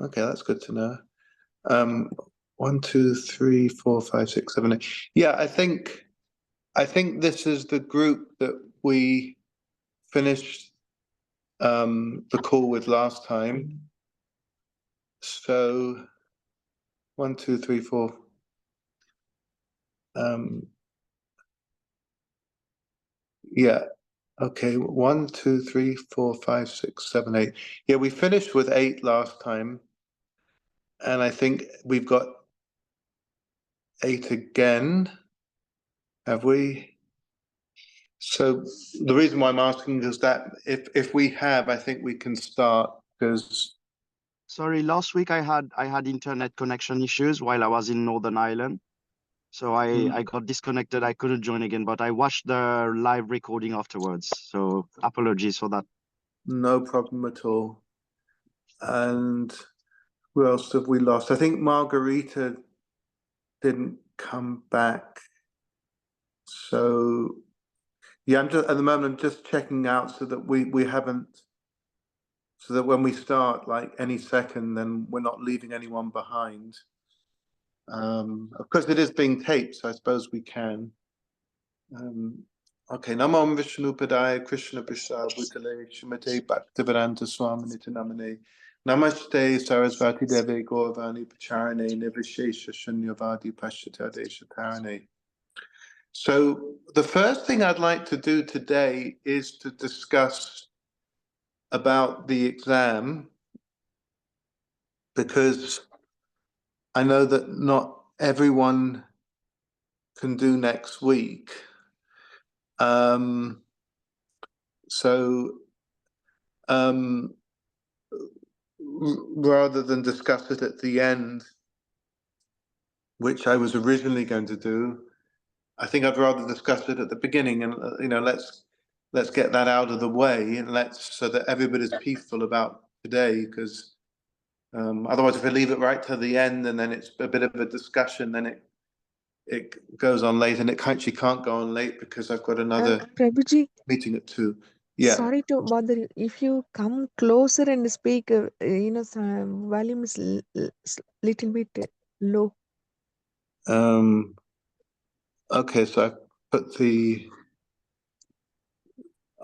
Okay, that's good to know. 1, 2, 3, 4, 5, 6, 7, 8. Yeah, I think this is the group that we finished the call with last time. So 1, 2, 3, 4. Yeah. Okay. 1, 2, 3, 4, 5, 6, 7, 8. Yeah, we finished with 8 last time, and I think we've got 8 again. Have we? So the reason why I'm asking is that if we have, I think we can start because. Sorry, last week I had internet connection issues while I was in Northern Ireland. So I got disconnected. I couldn't join again, but I watched the live recording afterwards. So apologies for that. No problem at all. And who else have we lost? I think Margarita didn't come back. So yeah, I'm just at the moment I'm just checking out so that we haven't, so that when we start, like any second, then we're not leaving anyone behind. Of course, it is being taped, so I suppose we can. Okay, Namam Vishnu Padaya Krishna Prasad Bhutale Shrimate Bhaktivedanta Swaminiti Namane Namaste Sarasvati Devi Gauravani Pacharane Nivishesha Shunyavadi Pashyata Deshatarane. So the first thing I'd like to do today is to discuss about the exam, because I know that not everyone can do next week. Rather than discuss it at the end, which I was originally going to do, I think I'd rather discuss it at the beginning, and let's get that out of the way, and so that everybody's peaceful about today, because otherwise, if I leave it right to the end and then it's a bit of a discussion, then it goes on late, and it actually can't go on late because I've got another Prabhuji, meeting at 2. Yeah. sorry to bother you. If you come closer and speak, volume is little bit low. Okay, so I put the.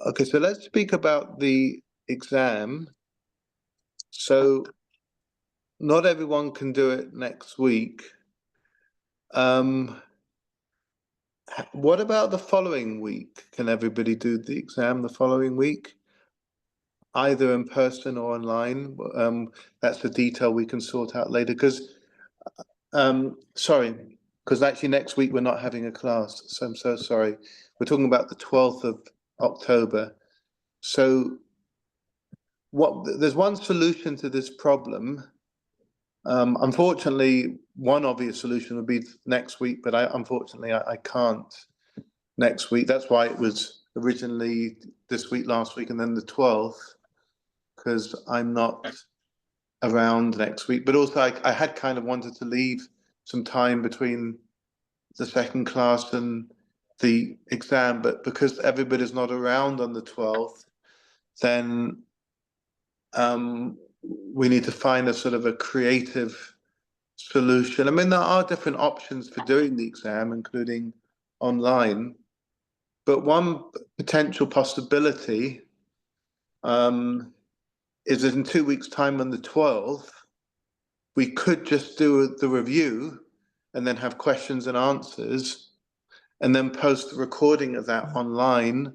Okay, so let's speak about the exam. So not everyone can do it next week. What about the following week? Can everybody do the exam the following week? Either in person or online? That's the detail we can sort out later. Because, because actually next week we're not having a class. So I'm so sorry. We're talking about the 12th of October. So there's one solution to this problem. Unfortunately, one obvious solution would be next week, but unfortunately I can't next week. That's why it was originally this week, last week, and then the 12th, because I'm not around next week. But also I had kind of wanted to leave some time between the second class and the exam, but because everybody's not around on the 12th, then we need to find a sort of a creative solution. I mean, there are different options for doing the exam, including online, but one potential possibility is that in 2 weeks' time on the 12th, we could just do the review and then have questions and answers, and then post the recording of that online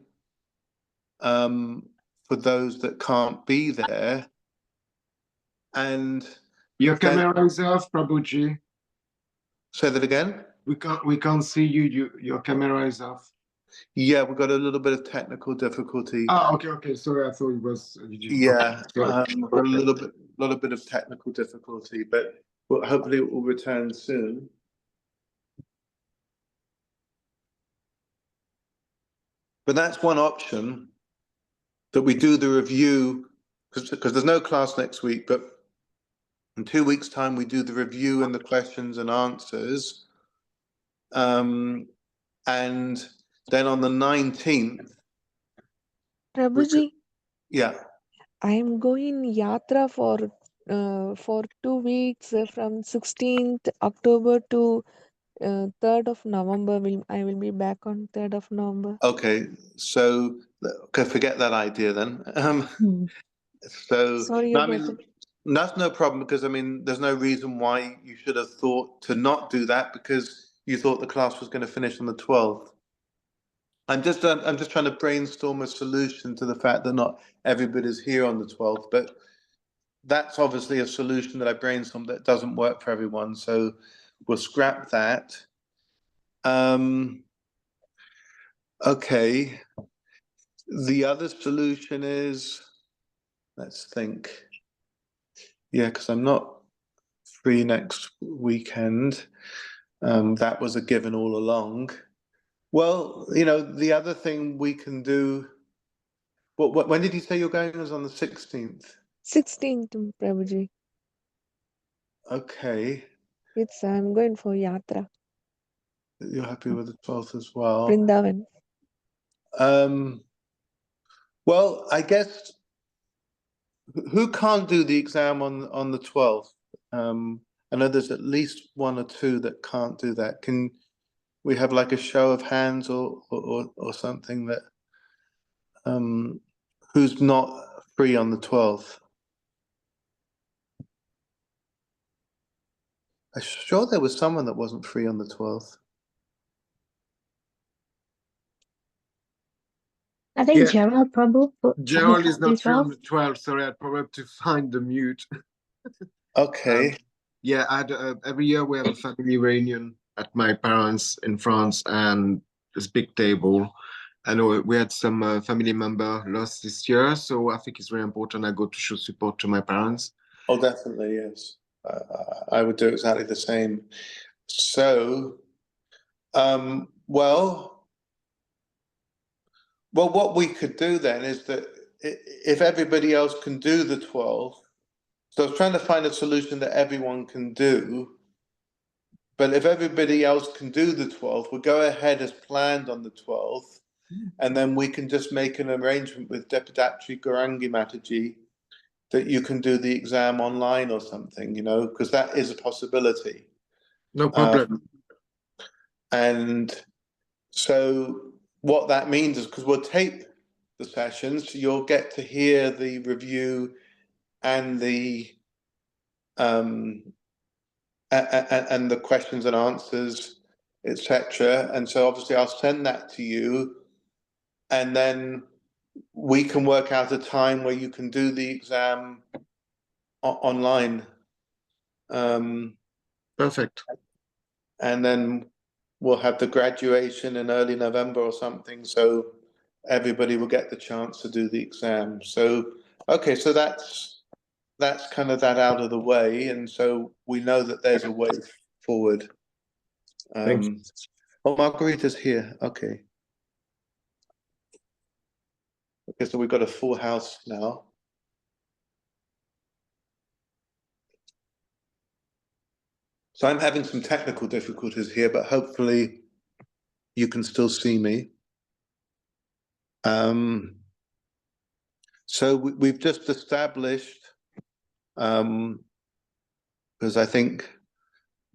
for those that can't be there. And your camera is off, Prabhuji. Say that again. We can't see you. Your camera is off. Yeah, we've got a little bit of technical difficulty. Okay. Sorry, I thought it was. Yeah, a little bit of technical difficulty, but hopefully it will return soon. But that's one option, that we do the review, because there's no class next week, but in 2 weeks' time we do the review and the questions and answers. And then on the 19th. Prabhuji. Yeah. I'm going yatra for 2 weeks from 16th October to 3rd of November. I will be back on 3rd of November. Okay, so okay, forget that idea then. So, Sorry no, I about mean, it. that's no problem because I mean, there's no reason why you should have thought to not do that because you thought the class was going to finish on the 12th. I'm just trying to brainstorm a solution to the fact that not everybody's here on the 12th, but that's obviously a solution that I brainstormed that doesn't work for everyone. So we'll scrap that. Okay. The other solution is, let's think. Yeah, because I'm not free next weekend. That was a given all along. Well, you know, the other thing we can do. When did you say you're going? It was on the 16th. 16th, Prabhuji. Okay, I'm going for yatra, you're happy with the 12th as well. Vrindavan. Well, I guess who can't do the exam on the 12th? I know there's at least one or two that can't do that. Can we have like a show of hands or something that who's not free on the 12th? I'm sure there was someone that wasn't free on the 12th. I think Yeah. Gerald Prabhu. Gerald is not free on 12th. the 12th. Sorry, I probably have to find the mute. Okay. Yeah, every year we have a family reunion at my parents in France, and this big table. I know we had some family member lost this year, so I think it's very important I go to show support to my parents. Oh, definitely, yes. I would do exactly the same. So, well, what we could do then is that if everybody else can do the 12th, so I was trying to find a solution that everyone can do, but if everybody else can do the 12th, we'll go ahead as planned on the 12th, and then we can just make an arrangement with Deputatri Gaurangi Mataji that you can do the exam online or something, you know, because that is a possibility. No problem. And so what that means is because we'll tape the sessions, so you'll get to hear the review and the questions and answers, etc. And so obviously I'll send that to you, and then we can work out a time where you can do the exam online. Perfect. And then we'll have the graduation in early November or something, so everybody will get the chance to do the exam. So, okay, so that's kind of that out of the way, and so we know that there's a way forward. Thanks. Oh, Margarita's here. Okay. Okay, so we've got a full house now. So I'm having some technical difficulties here, but hopefully you can still see me. So we've just established, because I think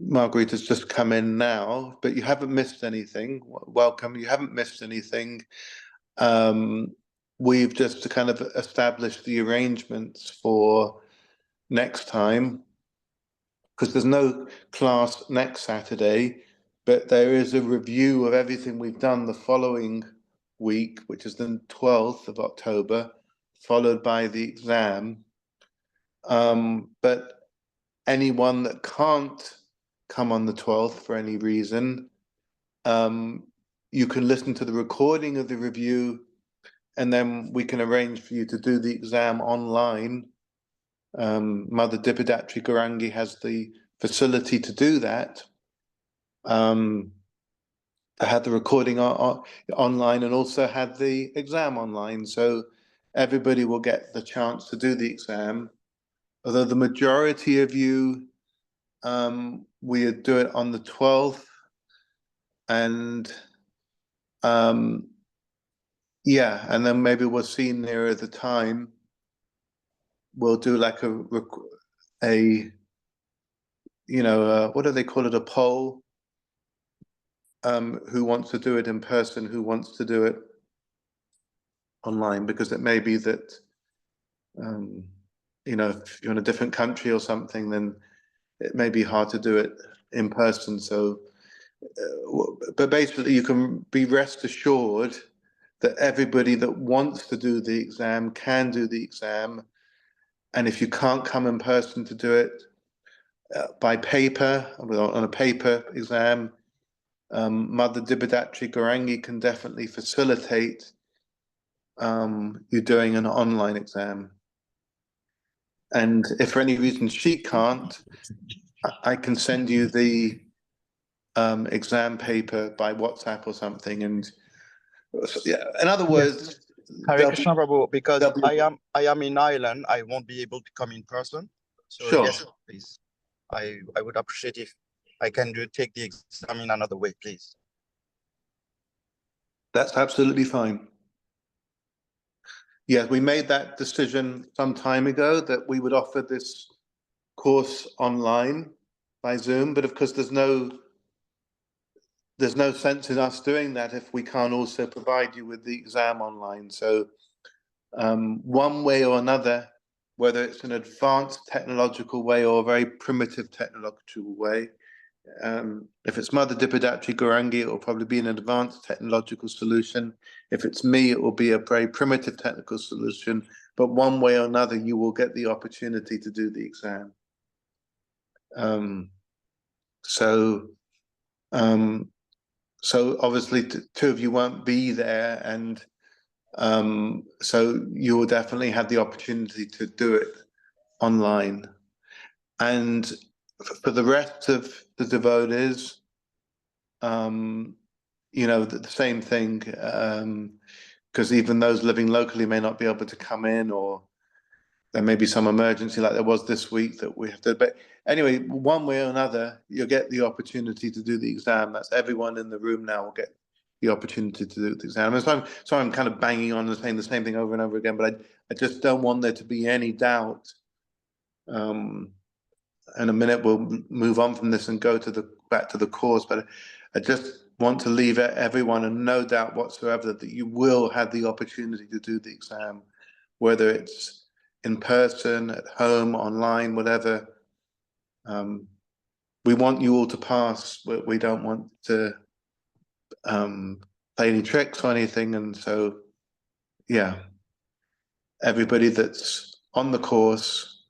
Margarita's just come in now, but you haven't missed anything. Welcome. You haven't missed anything. We've just kind of established the arrangements for next time, because there's no class next Saturday, but there is a review of everything we've done the following week, which is the 12th of October, followed by the exam. But anyone that can't come on the 12th for any reason, you can listen to the recording of the review, and then we can arrange for you to do the exam online. Mother Dipadatri Gaurangi has the facility to do that. I had the recording online and also had the exam online, so everybody will get the chance to do the exam. Although the majority of you, we do it on the 12th, and yeah, and then maybe we'll see nearer the time we'll do like a what do they call it, a poll, who wants to do it in person, who wants to do it online, because it may be that if you're in a different country or something, then it may be hard to do it in person. So but basically you can be rest assured that everybody that wants to do the exam can do the exam. And if you can't come in person to do it by paper, on a paper exam, Mother Dibidatri Gorangi can definitely facilitate you doing an online exam. And if for any reason she can't, I can send you the exam paper by WhatsApp or something. And yeah, in other words, Hare Krishna Prabhu, because I am in Ireland, I won't be able to come in person. So sure. yes, please. I would appreciate if I can take the exam in another way, please. That's absolutely fine. Yeah, we made that decision some time ago that we would offer this course online by Zoom, but of course there's no sense in us doing that if we can't also provide you with the exam online. So one way or another, whether it's an advanced technological way or a very primitive technological way, if it's Mother Dibidatri Gorangi, it will probably be an advanced technological solution. If it's me, it will be a very primitive technical solution. But one way or another, you will get the opportunity to do the exam. So obviously two of you won't be there, and so you will definitely have the opportunity to do it online. And for the rest of the devotees, the same thing, because even those living locally may not be able to come in, or there may be some emergency like there was this week that we have to, but anyway, one way or another, you'll get the opportunity to do the exam. That's everyone in the room now will get the opportunity to do the exam. And so I'm kind of banging on and saying the same thing over and over again, but I just don't want there to be any doubt. In a minute, we'll move on from this and go back to the course, but I just want to leave everyone in no doubt whatsoever that you will have the opportunity to do the exam, whether it's in person, at home, online, whatever. We want you all to pass. We don't want to play any tricks or anything. And so, yeah, everybody that's on the course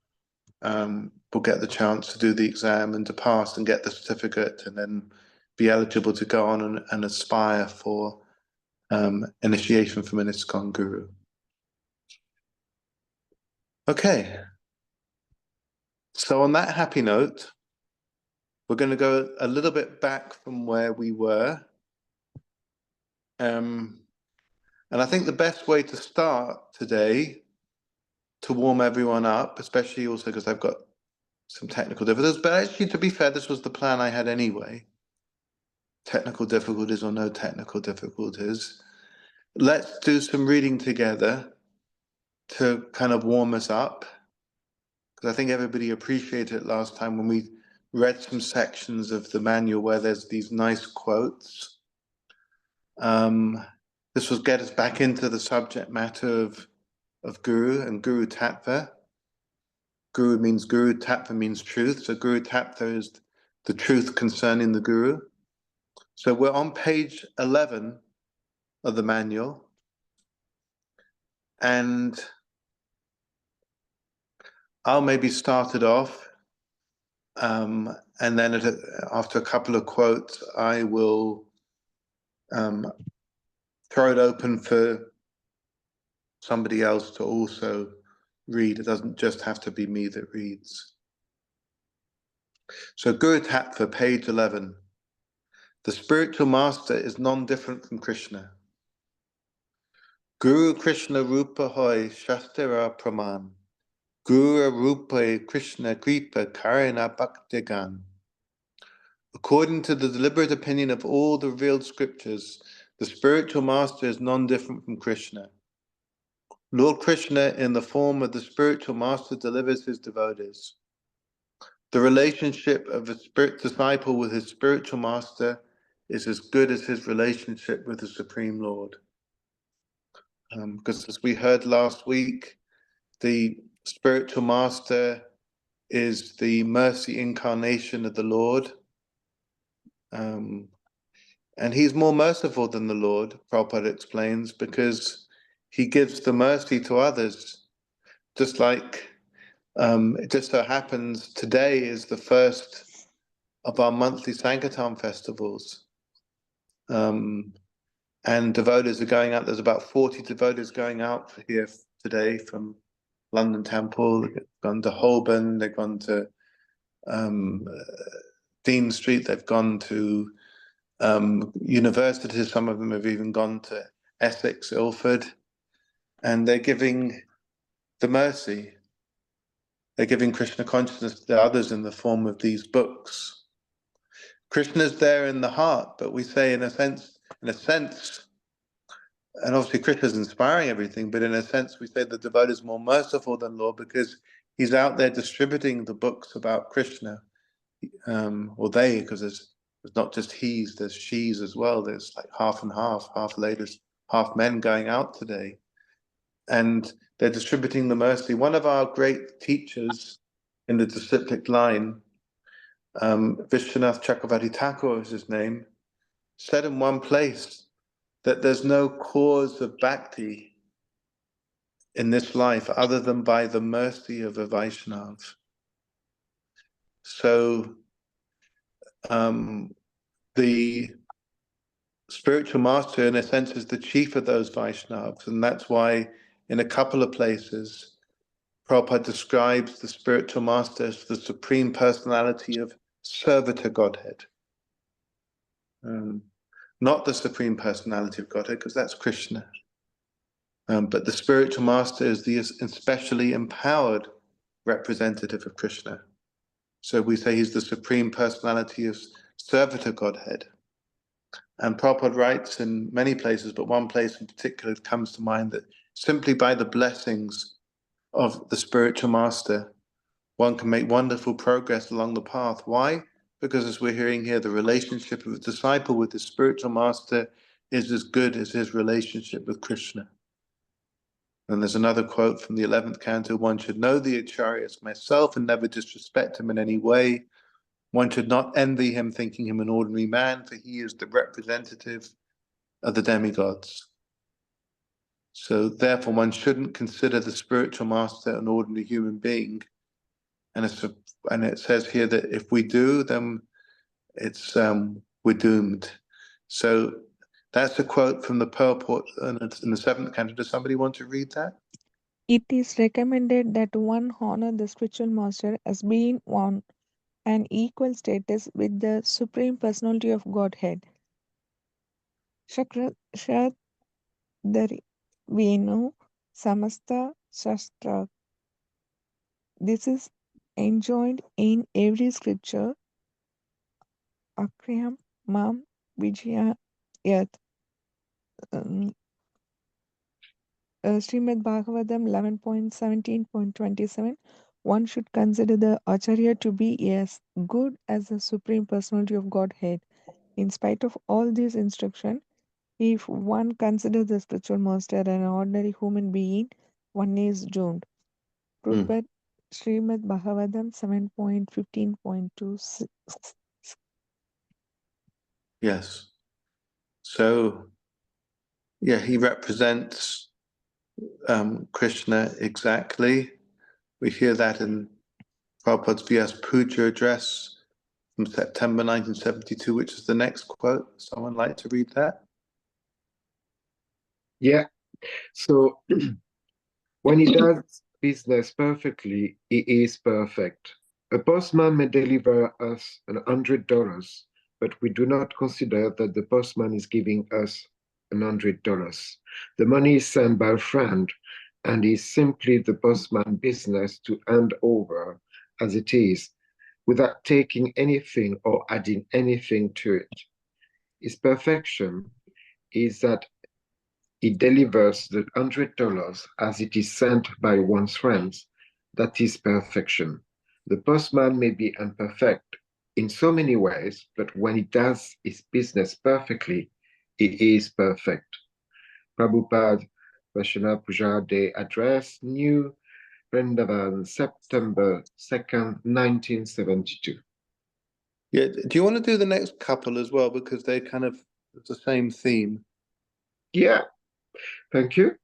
will get the chance to do the exam and to pass and get the certificate, and then be eligible to go on and aspire for initiation from an ISKCON guru. Okay. So on that happy note, we're going to go a little bit back from where we were. And I think the best way to start today, to warm everyone up, especially also because I've got some technical difficulties, but actually, to be fair, this was the plan I had anyway. Technical difficulties or no technical difficulties. Let's do some reading together to kind of warm us up, because I think everybody appreciated it last time when we read some sections of the manual where there's these nice quotes. This will get us back into the subject matter of Guru and Guru Tattva. Guru means Guru, Tattva means truth. So Guru Tattva is the truth concerning the Guru. So we're on page 11 of the manual. And I'll maybe start it off. And then after a couple of quotes, I will throw it open for somebody else to also read. It doesn't just have to be me that reads. So Guru Tattva, page 11. The spiritual master is non-different from Krishna. Guru Krishna Rupa Hoy Shastara Praman. Guru Rupa Krishna Kripa Karina Bhaktigan. According to the deliberate opinion of all the revealed scriptures, the spiritual master is non-different from Krishna. Lord Krishna, in the form of the spiritual master, delivers his devotees. The relationship of a spirit disciple with his spiritual master is as good as his relationship with the Supreme Lord. Because as we heard last week, the spiritual master is the mercy incarnation of the Lord. And he's more merciful than the Lord, Prabhupada explains, because he gives the mercy to others. Just like it just so happens today is the first of our monthly Sankirtan festivals. And devotees are going out. There's about 40 devotees going out here today from London Temple. They've gone to Holborn, they've gone to Dean Street, they've gone to universities. Some of them have even gone to Essex, Ilford, and they're giving the mercy. They're giving Krishna consciousness to others in the form of these books. Krishna's there in the heart, but we say in a sense, and obviously Krishna's inspiring everything, but in a sense we say the devotee is more merciful than Lord because he's out there distributing the books about Krishna, or they, because there's not just he's, there's she's as well. There's like half and half ladies, half men going out today. And they're distributing the mercy. One of our great teachers in the disciplic line, Vishwanath Chakravarti Thakur is his name, said in one place that there's no cause of bhakti in this life other than by the mercy of a Vaishnav. So the spiritual master, in a sense, is the chief of those Vaishnavas, and that's why in a couple of places Prabhupada describes the spiritual master as the supreme personality of servitor Godhead. Not the supreme personality of Godhead, because that's Krishna. But the spiritual master is the especially empowered representative of Krishna. So we say he's the supreme personality of servitor Godhead. And Prabhupada writes in many places, but one place in particular comes to mind, that simply by the blessings of the spiritual master, one can make wonderful progress along the path. Why? Because as we're hearing here, the relationship of a disciple with the spiritual master is as good as his relationship with Krishna. And there's another quote from the 11th canto: one should know the Acharyas myself and never disrespect him in any way. One should not envy him, thinking him an ordinary man, for he is the representative of the demigods. So therefore one shouldn't consider the spiritual master an ordinary human being. And it says here that if we do, then it's we're doomed. So that's a quote from the purport in the 7th canto. Does somebody want to read that? It is recommended that one honor the spiritual master as being on an equal status with the Supreme Personality of Godhead. Shadari Venu Samasta Shastra. This is enjoined in every scripture. Akriyam Mam Vijaya Yat. Srimad Bhagavatam 11.17.27. One should consider the Acharya to be as good as the Supreme Personality of Godhead. In spite of all these instructions, if one considers the spiritual master an ordinary human being, one is doomed. Prabhupada, Srimad Bhagavatam 7.15.2. Yes. So, yeah, he represents Krishna exactly. We hear that in Prabhupada's V.S. Puja address from September 1972, which is the next quote. Someone like to read that? Yeah. So when he does business perfectly, he is perfect. A postman may deliver us $100, but we do not consider that the postman is giving us $100. The money is sent by a friend and is simply the postman business to hand over as it is, without taking anything or adding anything to it. His perfection is that he delivers the $100 as it is sent by one's friends. That is perfection. The postman may be imperfect in so many ways, but when he does his business perfectly, he is perfect. Prabhupada Vaishnav Puja Day Address, New Vrindavan, September 2nd, 1972. Yeah, do you want to do the next couple as well, because they kind of it's the same theme? Yeah, thank you.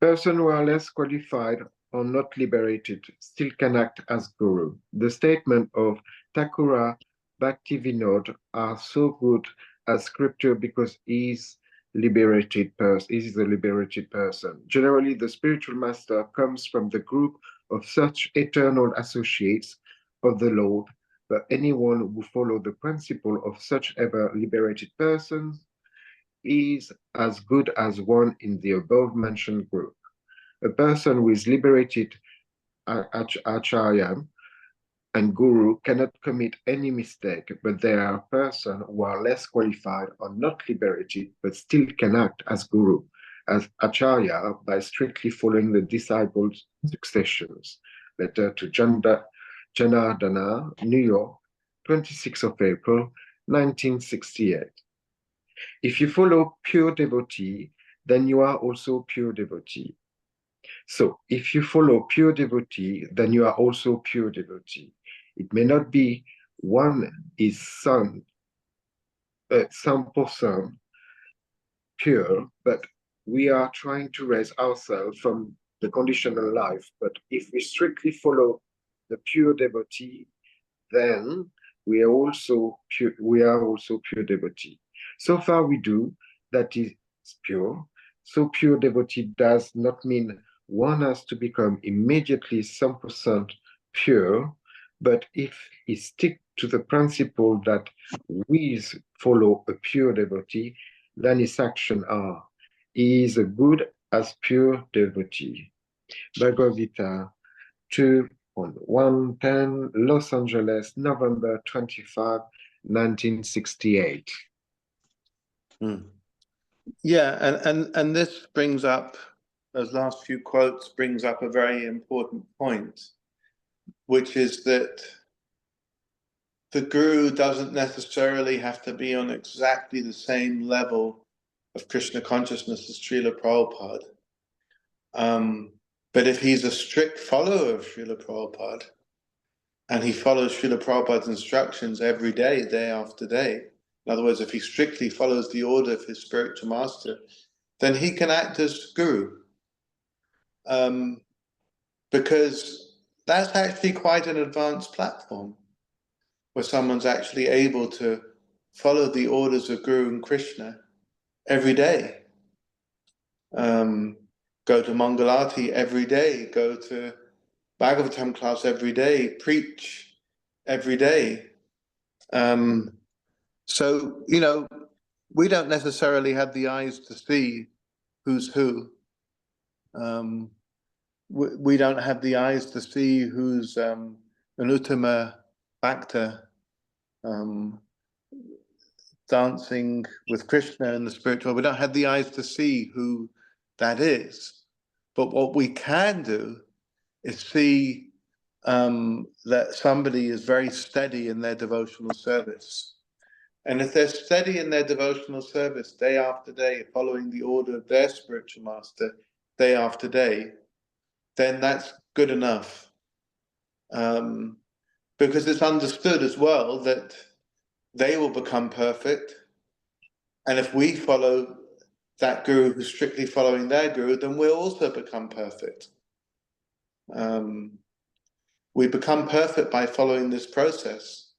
Persons who are less qualified or not liberated still can act as guru. The statement of Thakura Bhaktivinoda are so good as scripture because he is liberated person. He is a liberated person. Generally, the spiritual master comes from the group of such eternal associates of the Lord, but anyone who follows the principle of such ever liberated persons is as good as one in the above-mentioned group. A person who is liberated acharya and guru cannot commit any mistake, but there are persons who are less qualified or not liberated, but still can act as guru, as acharya, by strictly following the disciples' successions. Letter to Janardana, New York, 26th of April, 1968. If you follow pure devotee, then you are also pure devotee. So if you follow pure devotee, then you are also pure devotee. It may not be one is some percent pure, but we are trying to raise ourselves from the conditional life. But if we strictly follow the pure devotee, then we are also pure devotee. So far we do, that is pure. So pure devotee does not mean one has to become immediately some percent pure, but if he stick to the principle that we follow a pure devotee, then his actions are, he is a good as pure devotee. Bhagavad Gita 2:110, Los Angeles, November 25, 1968. Yeah, and this brings up, those last few quotes brings up a very important point, which is that the guru doesn't necessarily have to be on exactly the same level of Krishna consciousness as Srila Prabhupada. But if he's a strict follower of Srila Prabhupada, and he follows Srila Prabhupada's instructions every day, day after day, in other words, if he strictly follows the order of his spiritual master, then he can act as guru. Because that's actually quite an advanced platform, where someone's actually able to follow the orders of Guru and Krishna every day. Go to Mangalati every day, go to Bhagavatam class every day, preach every day. So, you know, we don't necessarily have the eyes to see who's who. We don't have the eyes to see who's an Uttama Bhakta dancing with Krishna in the spiritual. We don't have the eyes to see who that is. But what we can do is see that somebody is very steady in their devotional service. And if they're steady in their devotional service day after day, following the order of their spiritual master day after day, then that's good enough. Because it's understood as well that they will become perfect. And if we follow that guru who's strictly following their guru, then we'll also become perfect. We become perfect by following this process.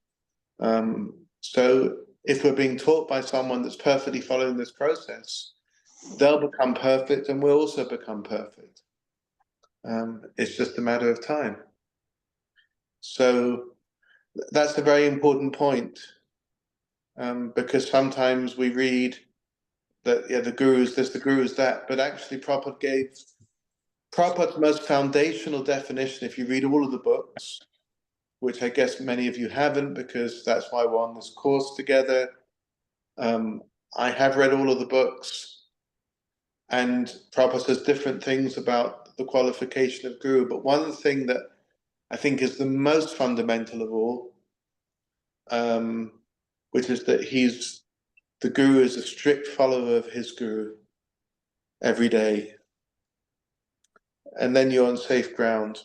So if we're being taught by someone that's perfectly following this process, they'll become perfect and we'll also become perfect. It's just a matter of time. So that's a very important point, because sometimes we read that, yeah, the guru's this, the guru's that, but actually Prabhupada gave Prabhupada's most foundational definition, if you read all of the books, which I guess many of you haven't, because that's why we're on this course together. I have read all of the books, And Prabhupada says different things about the qualification of guru, but one thing that I think is the most fundamental of all, which is that the guru is a strict follower of his guru every day. And then you're on safe ground.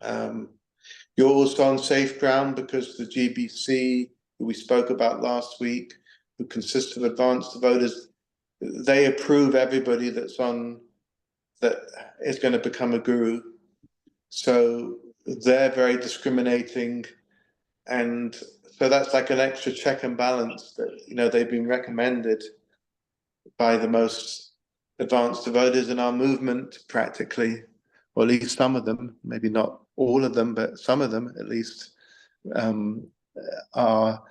You're also on safe ground because the GBC, who we spoke about last week, who consists of advanced devotees, they approve everybody that is going to become a guru. So they're very discriminating, and so that's like an extra check and balance that they've been recommended by the most advanced devotees in our movement, practically, or at least some of them, maybe not all of them, but some of them at least, are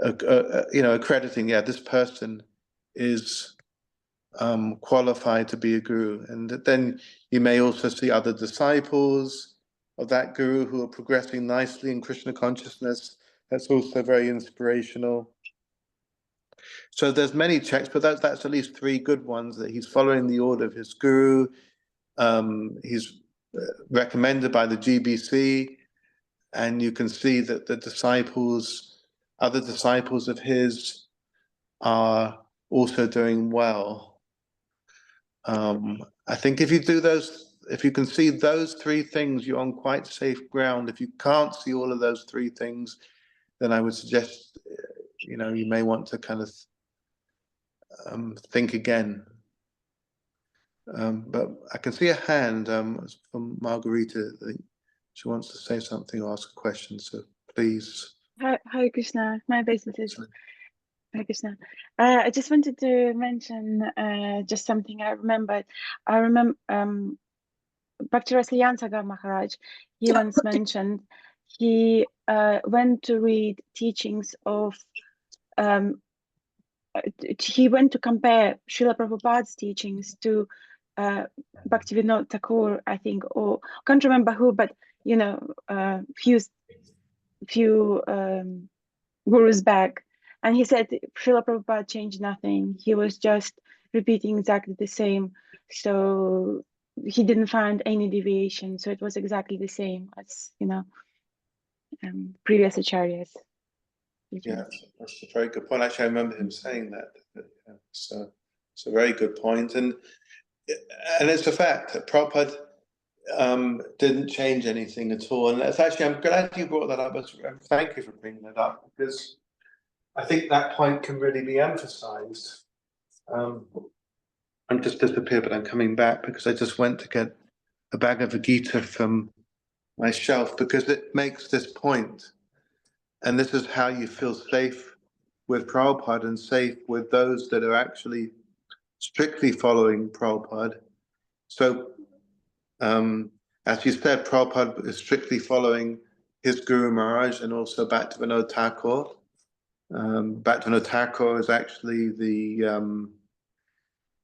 accrediting, this person is qualified to be a guru. And then you may also see other disciples of that guru who are progressing nicely in Krishna consciousness. That's also very inspirational. So there's many checks, but that's at least 3 good ones, that he's following the order of his guru. He's recommended by the GBC, and you can see that the other disciples of his are also doing well. I think if you can see those 3 things, you're on quite safe ground. If you can't see all of those 3 things, then I would suggest, you may want to kind of think again. But I can see a hand from Margarita. I think she wants to say something or ask a question, so please. Hi Krishna, my business is Hare Krishna. I just wanted to mention just something I remembered. I remember Bhakti-Rasa Sagar Maharaj, he once mentioned he went to read teachings of, he went to compare Srila Prabhupada's teachings to Bhaktivinoda Thakur, I think, or can't remember who, but few gurus back. And he said Srila Prabhupada changed nothing. He was just repeating exactly the same. So he didn't find any deviation. So it was exactly the same as, previous acharyas. Yeah, that's a very good point. Actually, I remember him saying that. So it's a very good point. And it's a fact that Prabhupada didn't change anything at all. And that's actually, I'm glad you brought that up. Thank you for bringing that up, because I think that point can really be emphasized. I'm just disappeared, but I'm coming back because I just went to get a Bhagavad Gita from my shelf, because it makes this point. And this is how you feel safe with Prabhupada and safe with those that are actually strictly following Prabhupada. So, as you said, Prabhupada is strictly following his Guru Maharaj and also Bhaktivinoda Thakur. Bhaktivinoda Thakur is actually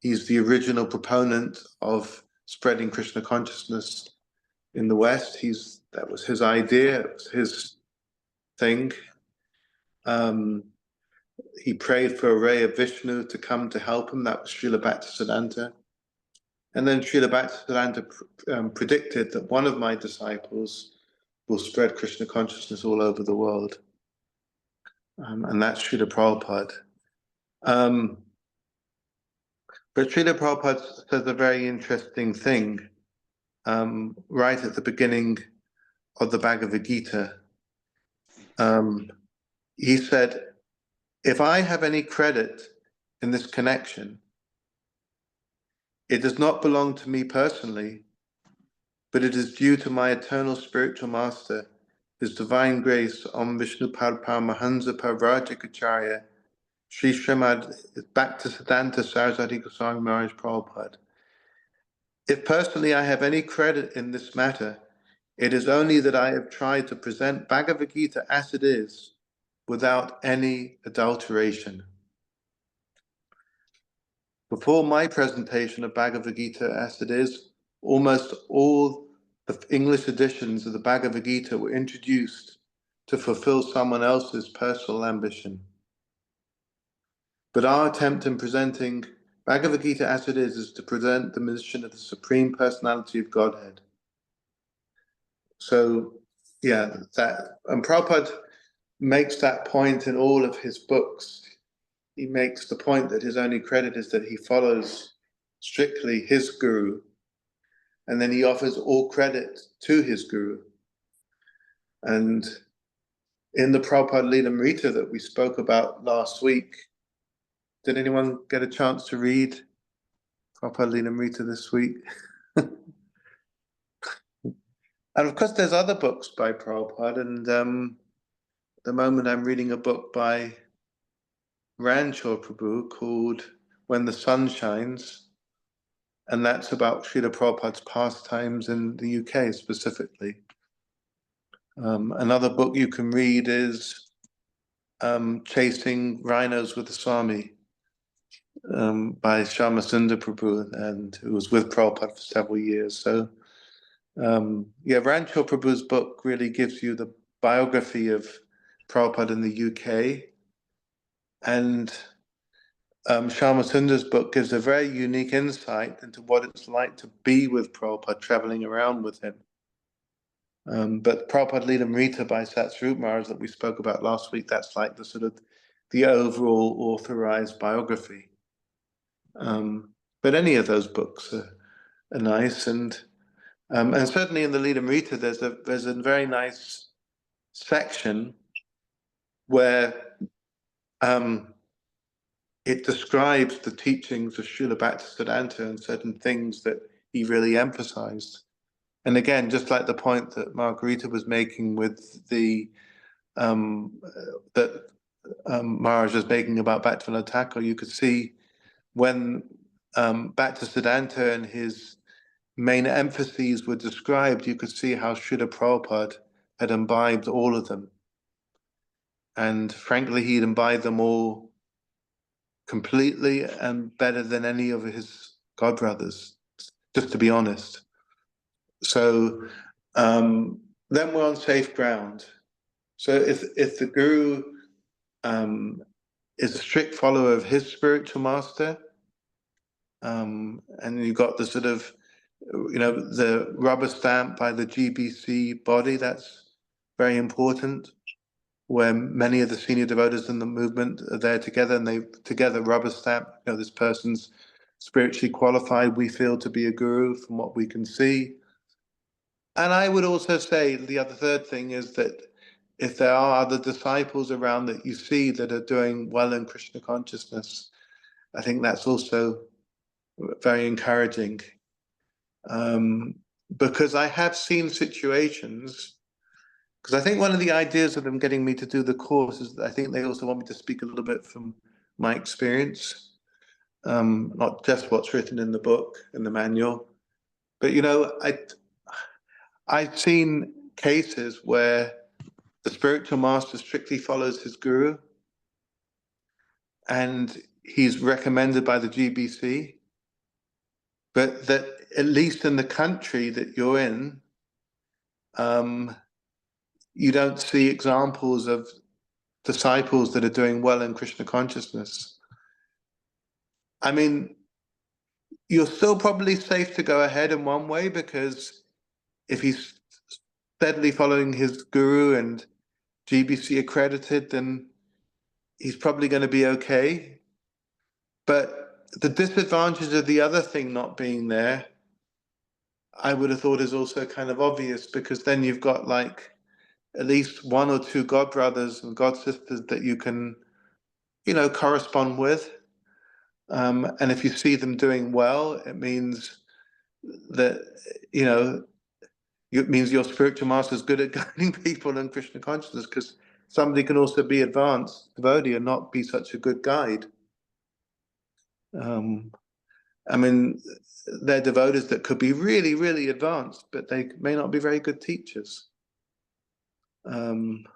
he's the original proponent of spreading Krishna consciousness in the West. That was his idea, it was his thing. He prayed for a ray of Vishnu to come to help him. That was Srila Bhaktisiddhanta. And then Srila Bhaktisiddhanta predicted that one of my disciples will spread Krishna consciousness all over the world. And that's Srila Prabhupada. But Srila Prabhupada says a very interesting thing right at the beginning of the Bhagavad Gita. He said, if I have any credit in this connection, it does not belong to me personally, but it is due to my eternal spiritual master, His Divine Grace, Om Vishnu Pad Paramahansa Parvrajikacharya, Sri Srimad Bhaktisiddhanta Saraswati Goswami Maharaj Prabhupada. If personally I have any credit in this matter, it is only that I have tried to present Bhagavad Gita as it is, without any adulteration. Before my presentation of Bhagavad Gita as it is, almost all the English editions of the Bhagavad Gita were introduced to fulfill someone else's personal ambition. But our attempt in presenting Bhagavad Gita as it is to present the mission of the Supreme Personality of Godhead. So, yeah, and Prabhupada makes that point in all of his books. He makes the point that his only credit is that he follows strictly his guru, and then he offers all credit to his guru. And in the Prabhupada Lilamrita that we spoke about last week, did anyone get a chance to read Prabhupada Lilamrita this week? And of course, there's other books by Prabhupada, and at the moment I'm reading a book by Rancho Prabhu called When the Sun Shines, and that's about Srila Prabhupada's pastimes in the UK specifically. Another book you can read is Chasing Rhinos with the Swami by Shyamasundar Prabhu, and who was with Prabhupada for several years. So yeah, Rancho Prabhu's book really gives you the biography of Prabhupada in the UK, and Shyamasundara's book gives a very unique insight into what it's like to be with Prabhupada, traveling around with him. But Prabhupada Lilamrita by Satsvarup Maharaj that we spoke about last week, that's like the sort of the overall authorized biography. But any of those books are nice, and certainly in the Lilamrita there's a very nice section where it describes the teachings of Srila Bhaktisiddhanta and certain things that he really emphasized. And again, just like the point that Margarita was making with the Maharaj was making about Bhaktivinoda Thakur, you could see when Bhaktisiddhanta and his main emphases were described, you could see how Srila Prabhupada had imbibed all of them. And frankly, he'd imbibed them all completely and better than any of his godbrothers, just to be honest. So then we're on safe ground. So if the guru is a strict follower of his spiritual master, and you've got the sort of, the rubber stamp by the GBC body, that's very important, where many of the senior devotees in the movement are there together, and they together rubber stamp, this person's spiritually qualified, we feel, to be a guru from what we can see. And I would also say the third thing is that if there are other disciples around that you see that are doing well in Krishna consciousness, I think that's also very encouraging. Because I have seen situations, because I think one of the ideas of them getting me to do the course is that I think they also want me to speak a little bit from my experience, not just what's written in the book, in the manual. But, I've seen cases where the spiritual master strictly follows his guru, and he's recommended by the GBC, but that at least in the country that you're in, you don't see examples of disciples that are doing well in Krishna consciousness. I mean, you're still probably safe to go ahead in one way, because if he's steadily following his guru and GBC accredited, then he's probably going to be okay. But the disadvantage of the other thing not being there, I would have thought, is also kind of obvious, because then you've got like at least one or two godbrothers and godsisters that you can, correspond with. And if you see them doing well, it means that, it means your spiritual master is good at guiding people in Krishna consciousness, because somebody can also be advanced devotee and not be such a good guide. I mean, they're devotees that could be really, really advanced, but they may not be very good teachers. And,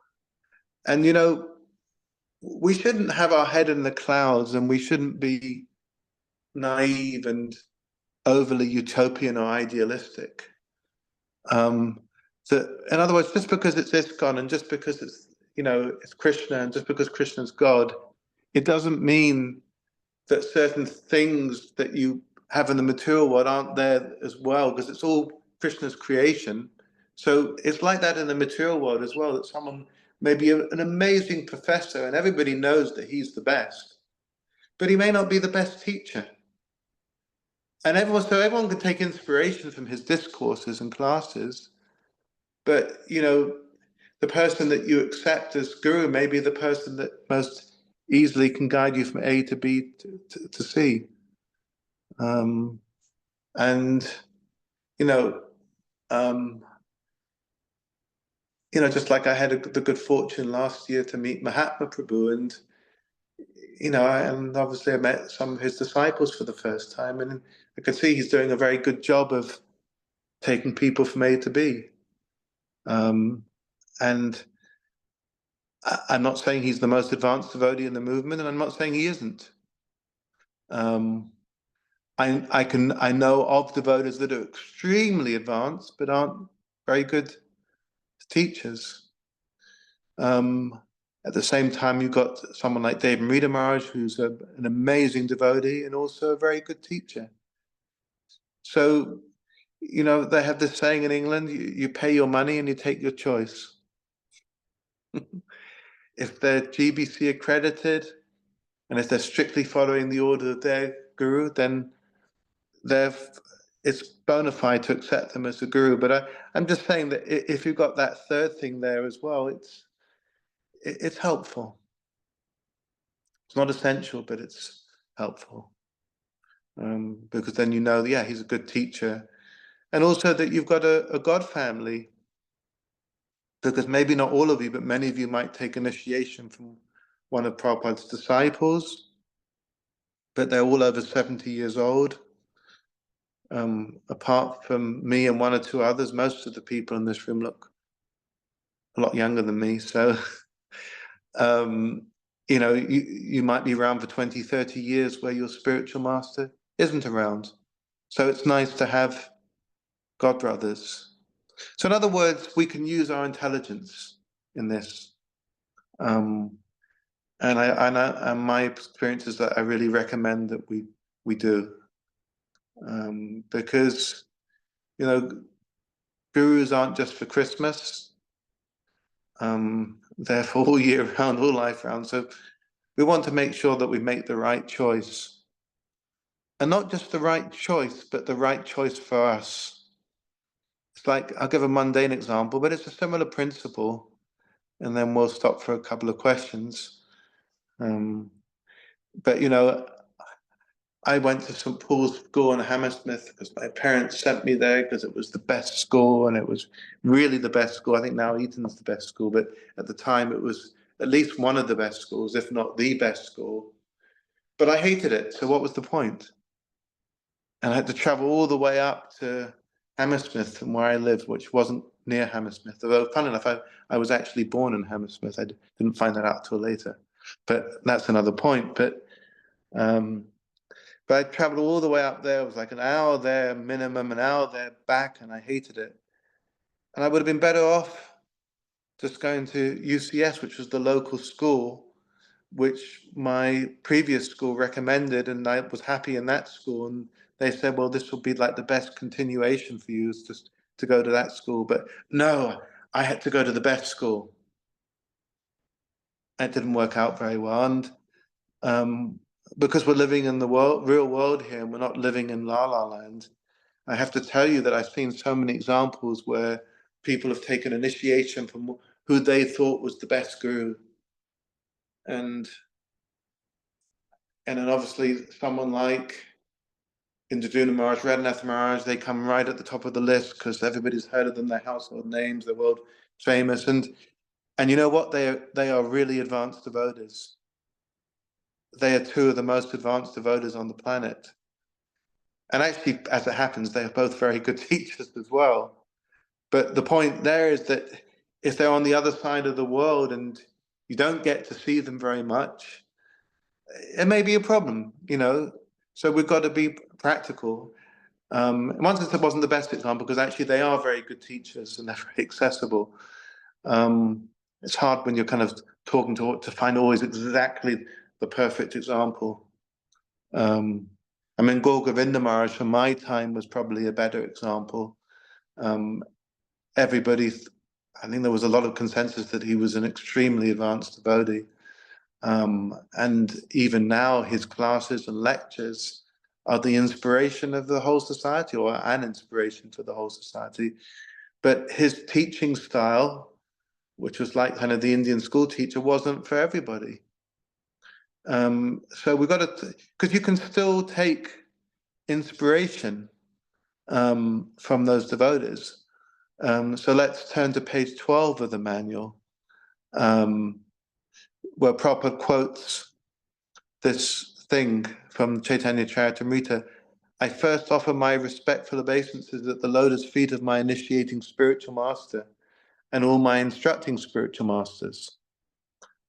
we shouldn't have our head in the clouds, and we shouldn't be naive and overly utopian or idealistic. That, in other words, just because it's ISKCON and just because it's, it's Krishna, and just because Krishna's God, it doesn't mean that certain things that you have in the material world aren't there as well, because it's all Krishna's creation. So it's like that in the material world as well, that someone may be an amazing professor and everybody knows that he's the best, but he may not be the best teacher. And everyone can take inspiration from his discourses and classes, but the person that you accept as guru may be the person that most easily can guide you from A to B to C. And just like I had the good fortune last year to meet Mahatma Prabhu, and and obviously I met some of his disciples for the first time, and I could see he's doing a very good job of taking people from A to B. And I'm not saying he's the most advanced devotee in the movement, and I'm not saying he isn't. I know of devotees that are extremely advanced but aren't very good teachers. At the same time, you've got someone like Dave and Rita Maharaj, who's an amazing devotee and also a very good teacher. So, they have this saying in England, you pay your money and you take your choice. If they're GBC accredited, and if they're strictly following the order of their guru, then it's bona fide to accept them as a guru. But I'm just saying that if you've got that third thing there as well, it's helpful. It's not essential, but it's helpful. Because then he's a good teacher. And also that you've got a God family, because maybe not all of you, but many of you might take initiation from one of Prabhupada's disciples, but they're all over 70 years old. Apart from me and one or two others, most of the people in this room look a lot younger than me. So, you might be around for 20, 30 years where your spiritual master isn't around. So it's nice to have God brothers. So in other words, we can use our intelligence in this. And my experience is that I really recommend that we do. Because, gurus aren't just for Christmas. They're for all year round, all life round. So we want to make sure that we make the right choice. And not just the right choice, but the right choice for us. It's like, I'll give a mundane example, but it's a similar principle. And then we'll stop for a couple of questions. But, I went to St. Paul's School in Hammersmith because my parents sent me there because it was the best school, and it was really the best school. I think now Eton's the best school, but at the time it was at least one of the best schools, if not the best school. But I hated it, so what was the point? And I had to travel all the way up to Hammersmith from where I lived, which wasn't near Hammersmith. Although, fun enough, I was actually born in Hammersmith. I didn't find that out till later. But that's another point. But I traveled all the way up there. It was like an hour there minimum, an hour there back, and I hated it. And I would have been better off just going to UCS, which was the local school, which my previous school recommended, and I was happy in that school. And they said, well, this will be like the best continuation for you, is just to go to that school. But no, I had to go to the best school. It didn't work out very well. And because we're living in the real world here, and we're not living in La La Land, I have to tell you that I've seen so many examples where people have taken initiation from who they thought was the best guru. And then obviously someone like Indraduna Maharaj, Radhanath Maharaj, they come right at the top of the list because everybody's heard of them, their household names, they're world famous. And you know what? They are really advanced devotees. They are two of the most advanced devotees on the planet. And actually, as it happens, they're both very good teachers as well. But the point there is that if they're on the other side of the world and you don't get to see them very much, it may be a problem, So we've got to be practical. Once it wasn't the best example, because actually they are very good teachers and they're very accessible. It's hard when you're kind of talking to find always exactly the perfect example. I mean, Gaur Govinda Maharaj from my time was probably a better example. Everybody, I think there was a lot of consensus that he was an extremely advanced devotee. And even now, his classes and lectures are the inspiration of the whole society, or an inspiration for the whole society. But his teaching style, which was like kind of the Indian school teacher, wasn't for everybody. So we've got to, because you can still take inspiration from those devotees. So let's turn to page 12 of the manual, where Prabhupada quotes this thing from Chaitanya Charitamrita. I first offer my respectful obeisances at the lotus feet of my initiating spiritual master and all my instructing spiritual masters.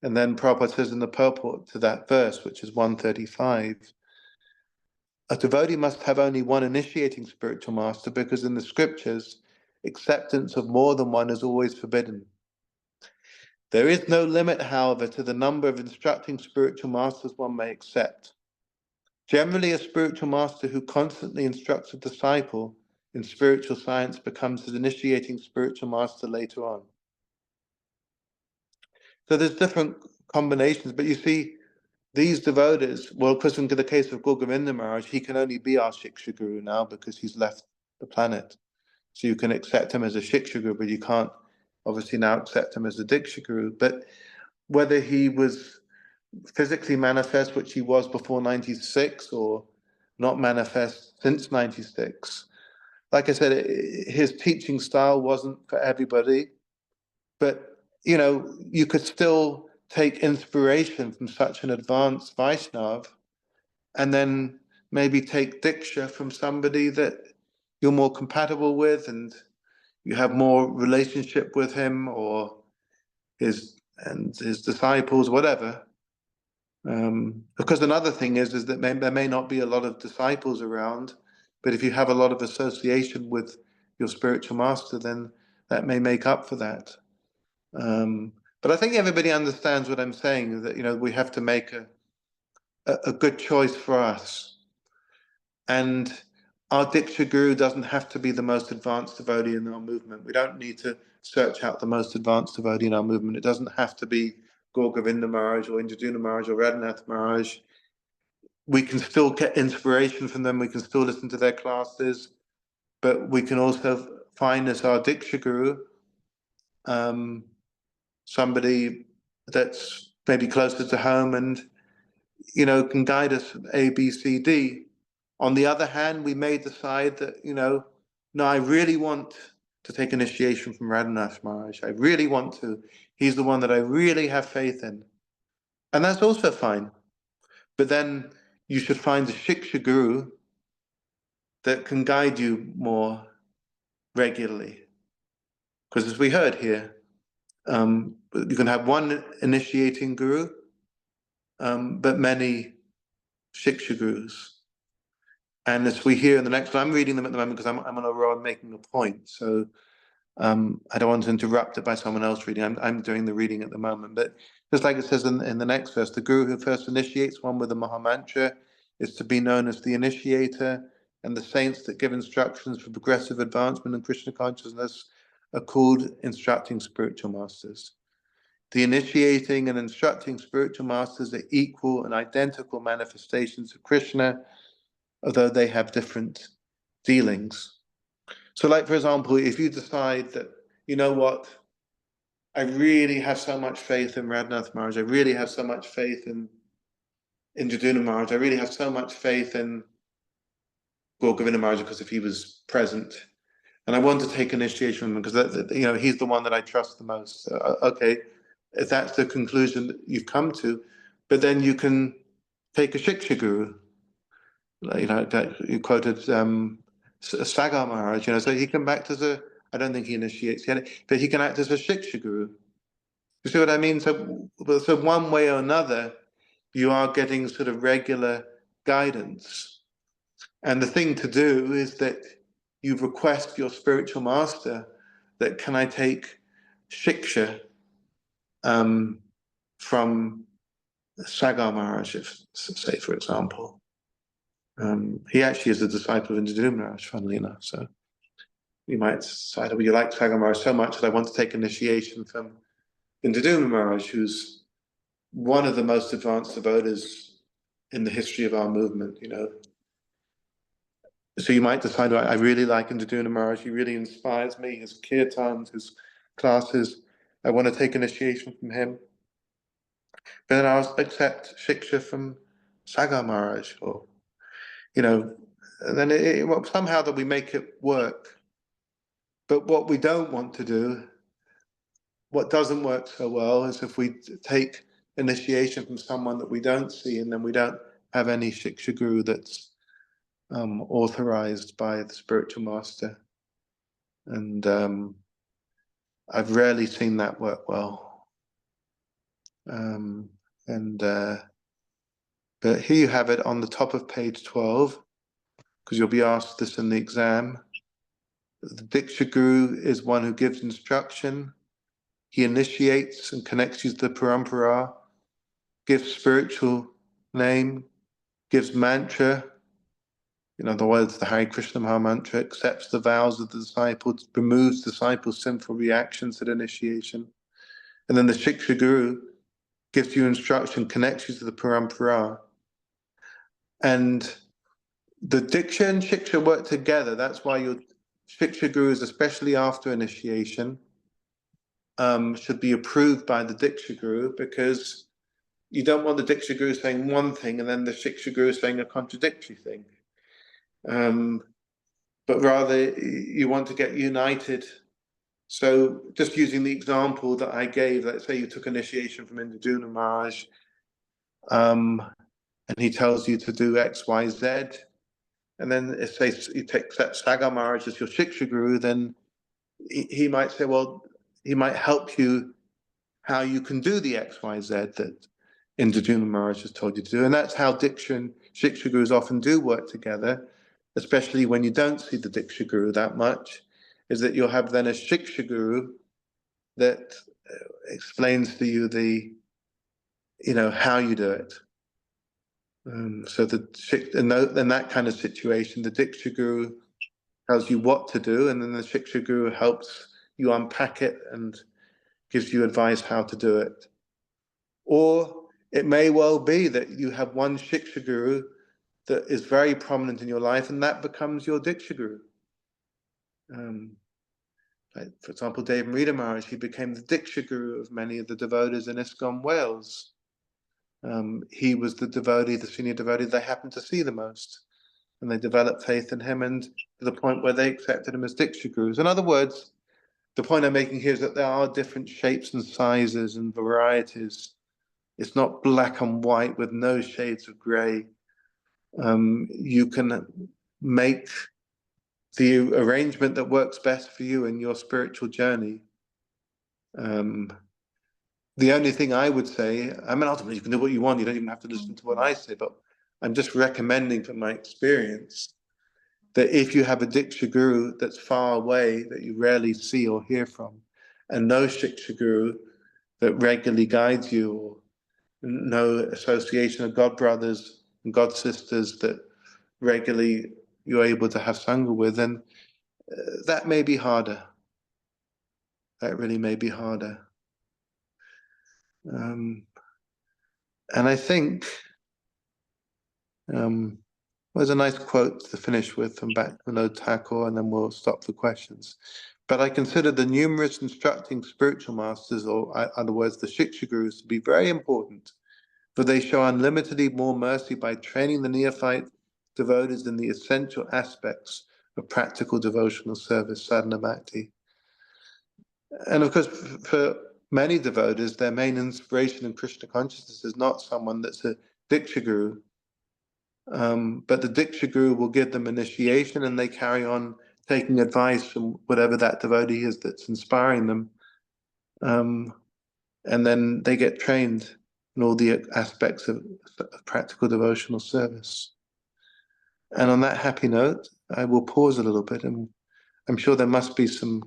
And then Prabhupada says in the purport to that verse, which is 135, a devotee must have only one initiating spiritual master because in the scriptures, acceptance of more than one is always forbidden. There is no limit, however, to the number of instructing spiritual masters one may accept. Generally, a spiritual master who constantly instructs a disciple in spiritual science becomes his initiating spiritual master later on. So there's different combinations, but you see, these devotees, well, of course, in the case of Gaur Govinda Maharaj, he can only be our Shiksha Guru now because he's left the planet. So you can accept him as a Shiksha Guru, but you can't obviously now accept him as a Diksha Guru. But whether he was physically manifest, which he was before 96, or not manifest since 96, like I said, his teaching style wasn't for everybody, but you know, you could still take inspiration from such an advanced Vaishnav and then maybe take Diksha from somebody that you're more compatible with and you have more relationship with him or his disciples, whatever. Because another thing is that there may not be a lot of disciples around, but if you have a lot of association with your spiritual master, then that may make up for that. But I think everybody understands what I'm saying, that, you know, we have to make a good choice for us. And our Diksha Guru doesn't have to be the most advanced devotee in our movement. We don't need to search out the most advanced devotee in our movement. It doesn't have to be Gaur Govinda Maharaj or Indradyumna Maharaj or Radhanath Maharaj. We can still get inspiration from them. We can still listen to their classes, but we can also find as our Diksha Guru somebody that's maybe closer to home and, you know, can guide us A, B, C, D. On the other hand, we may decide that, you know, no, I really want to take initiation from Radhanath Maharaj. I really want to. He's the one that I really have faith in. And that's also fine. But then you should find a Shiksha Guru that can guide you more regularly. Because as we heard here, you can have one initiating guru, but many Shiksha Gurus. And as we hear in the next one, I'm reading them at the moment because I'm on a row, I'm making a point. So I don't want to interrupt it by someone else reading. I'm doing the reading at the moment. But just like it says in the next verse, the guru who first initiates one with the Mahamantra is to be known as the initiator, and the saints that give instructions for progressive advancement in Krishna consciousness are called instructing spiritual masters. The initiating and instructing spiritual masters are equal and identical manifestations of Krishna, although they have different dealings. So like, for example, if you decide that, you know what, I really have so much faith in Radhanath Maharaj, I really have so much faith in Indradyumna Maharaj, I really have so much faith in Gaur Govinda Maharaj because if he was present, and I want to take initiation from him because you know, he's the one that I trust the most. Okay, if that's the conclusion that you've come to, but then you can take a Shiksha Guru. You know, that you quoted Sagar Maharaj, you know, so he can act as a, I don't think he initiates yet, but he can act as a Shiksha Guru. You see what I mean? So one way or another, you are getting sort of regular guidance. And the thing to do is that you request your spiritual master that, can I take Shiksha from Sagar Maharaj, say, for example. He actually is a disciple of Indra Maharaj, funnily enough. So you might decide, oh, you like Sagar Maharaj so much that I want to take initiation from Indra Maharaj, who's one of the most advanced devotees in the history of our movement, you know. So you might decide, I really like Indra Maharaj, he really inspires me, his kirtans, his classes, I want to take initiation from him. But then I'll accept Shiksha from Sagar Maharaj, or, you know, and then well, somehow that we make it work. But what we don't want to do, what doesn't work so well, is if we take initiation from someone that we don't see, and then we don't have any Shiksha Guru that's authorized by the spiritual master. And I've rarely seen that work well. But here you have it on the top of page 12, because you'll be asked this in the exam. The Diksha Guru is one who gives instruction. He initiates and connects you to the parampara, gives spiritual name, gives mantra, in other words, the Hare Krishna Maha Mantra, accepts the vows of the disciple, removes disciples' sinful reactions at initiation. And then the Shiksha Guru gives you instruction, connects you to the parampara. And the Diksha and Shiksha work together. That's why your Shiksha Gurus, especially after initiation, should be approved by the Diksha Guru, because you don't want the Diksha Guru saying one thing and then the Shiksha Guru saying a contradictory thing. But rather you want to get united. So just using the example that I gave, let's say you took initiation from Indra Maharaj, and he tells you to do X, Y, Z, and then if say you take Sagar Maharaj as your Shiksha Guru, then he might say, well, he might help you how you can do the X, Y, Z that Indra Maharaj has told you to do. And that's how Diksha and Shiksha Gurus often do work together, especially when you don't see the Diksha Guru that much, is that you'll have then a Shiksha Guru that explains to you the, you know, how you do it. So in that kind of situation, the Diksha Guru tells you what to do, and then the Shiksha Guru helps you unpack it and gives you advice how to do it. Or it may well be that you have one Shiksha Guru that is very prominent in your life, and that becomes your Diksha Guru. Like, for example, Dave Rita Maharaj, he became the Diksha Guru of many of the devotees in ISKCON Wales. He was the devotee, the senior devotee they happened to see the most. And they developed faith in him, and to the point where they accepted him as Diksha Gurus. In other words, the point I'm making here is that there are different shapes and sizes and varieties. It's not black and white with no shades of grey. You can make the arrangement that works best for you in your spiritual journey. The only thing I would say, I mean, ultimately you can do what you want. You don't even have to listen to what I say, but I'm just recommending from my experience that if you have a Diksha Guru that's far away, that you rarely see or hear from, and no Shiksha Guru that regularly guides you, or no association of God brothers and God sisters that regularly you're able to have Sangha with, then that may be harder. That really may be harder. And I think there's a nice quote to finish with from back to Vinod Thakur, and then we'll stop for questions. But I consider the numerous instructing spiritual masters, or in other words, the Shiksha Gurus, to be very important, for they show unlimitedly more mercy by training the neophyte devotees in the essential aspects of practical devotional service, sadhana bhakti. And of course, for many devotees, their main inspiration in Krishna consciousness is not someone that's a Diksha Guru, but the Diksha Guru will give them initiation, and they carry on taking advice from whatever that devotee is that's inspiring them. And then they get trained in all the aspects of practical devotional service. And on that happy note, I will pause a little bit, and I'm sure there must be some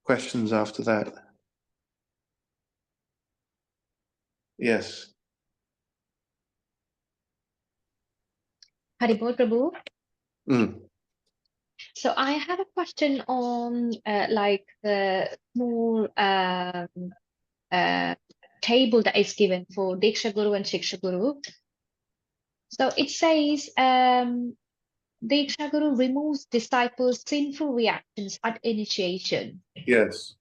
questions after that. Yes. Haribol Prabhu. Mm. So I have a question on like the small table that is given for Diksha Guru and Shiksha Guru. So it says Diksha Guru removes disciples' sinful reactions at initiation. Yes.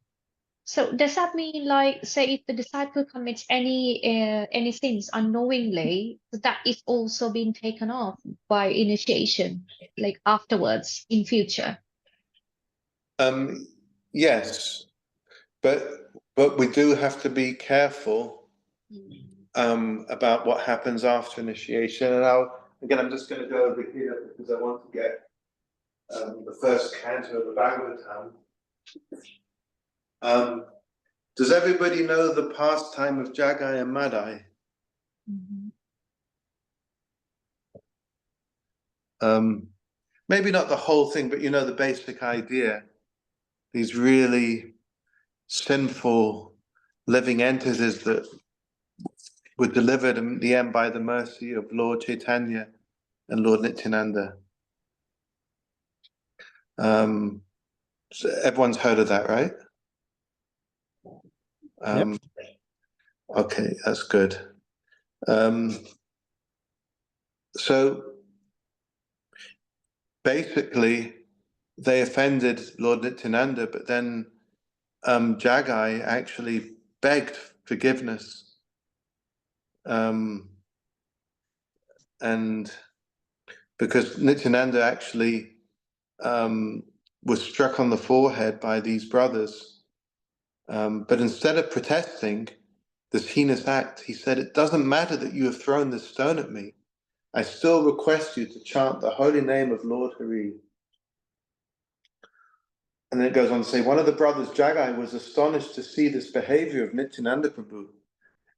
So does that mean, like, say, if the disciple commits any sins unknowingly, that is also being taken off by initiation, like afterwards in future? Yes, but we do have to be careful about what happens after initiation. And I'm just going to go over here because I want to get the first canto of the Bhagavatam. Does everybody know the pastime of Jagai and Madai? Maybe not the whole thing, but you know the basic idea. These really sinful living entities that were delivered in the end by the mercy of Lord Chaitanya and Lord Nityananda. So everyone's heard of that, right? Yep. Okay, that's good. So basically, they offended Lord Nityananda, but then Jagai actually begged forgiveness. And because Nityananda actually was struck on the forehead by these brothers, but instead of protesting this heinous act, he said, "It doesn't matter that you have thrown this stone at me. I still request you to chant the holy name of Lord Hari." And then it goes on to say, one of the brothers, Jagai, was astonished to see this behavior of Nityananda Prabhu,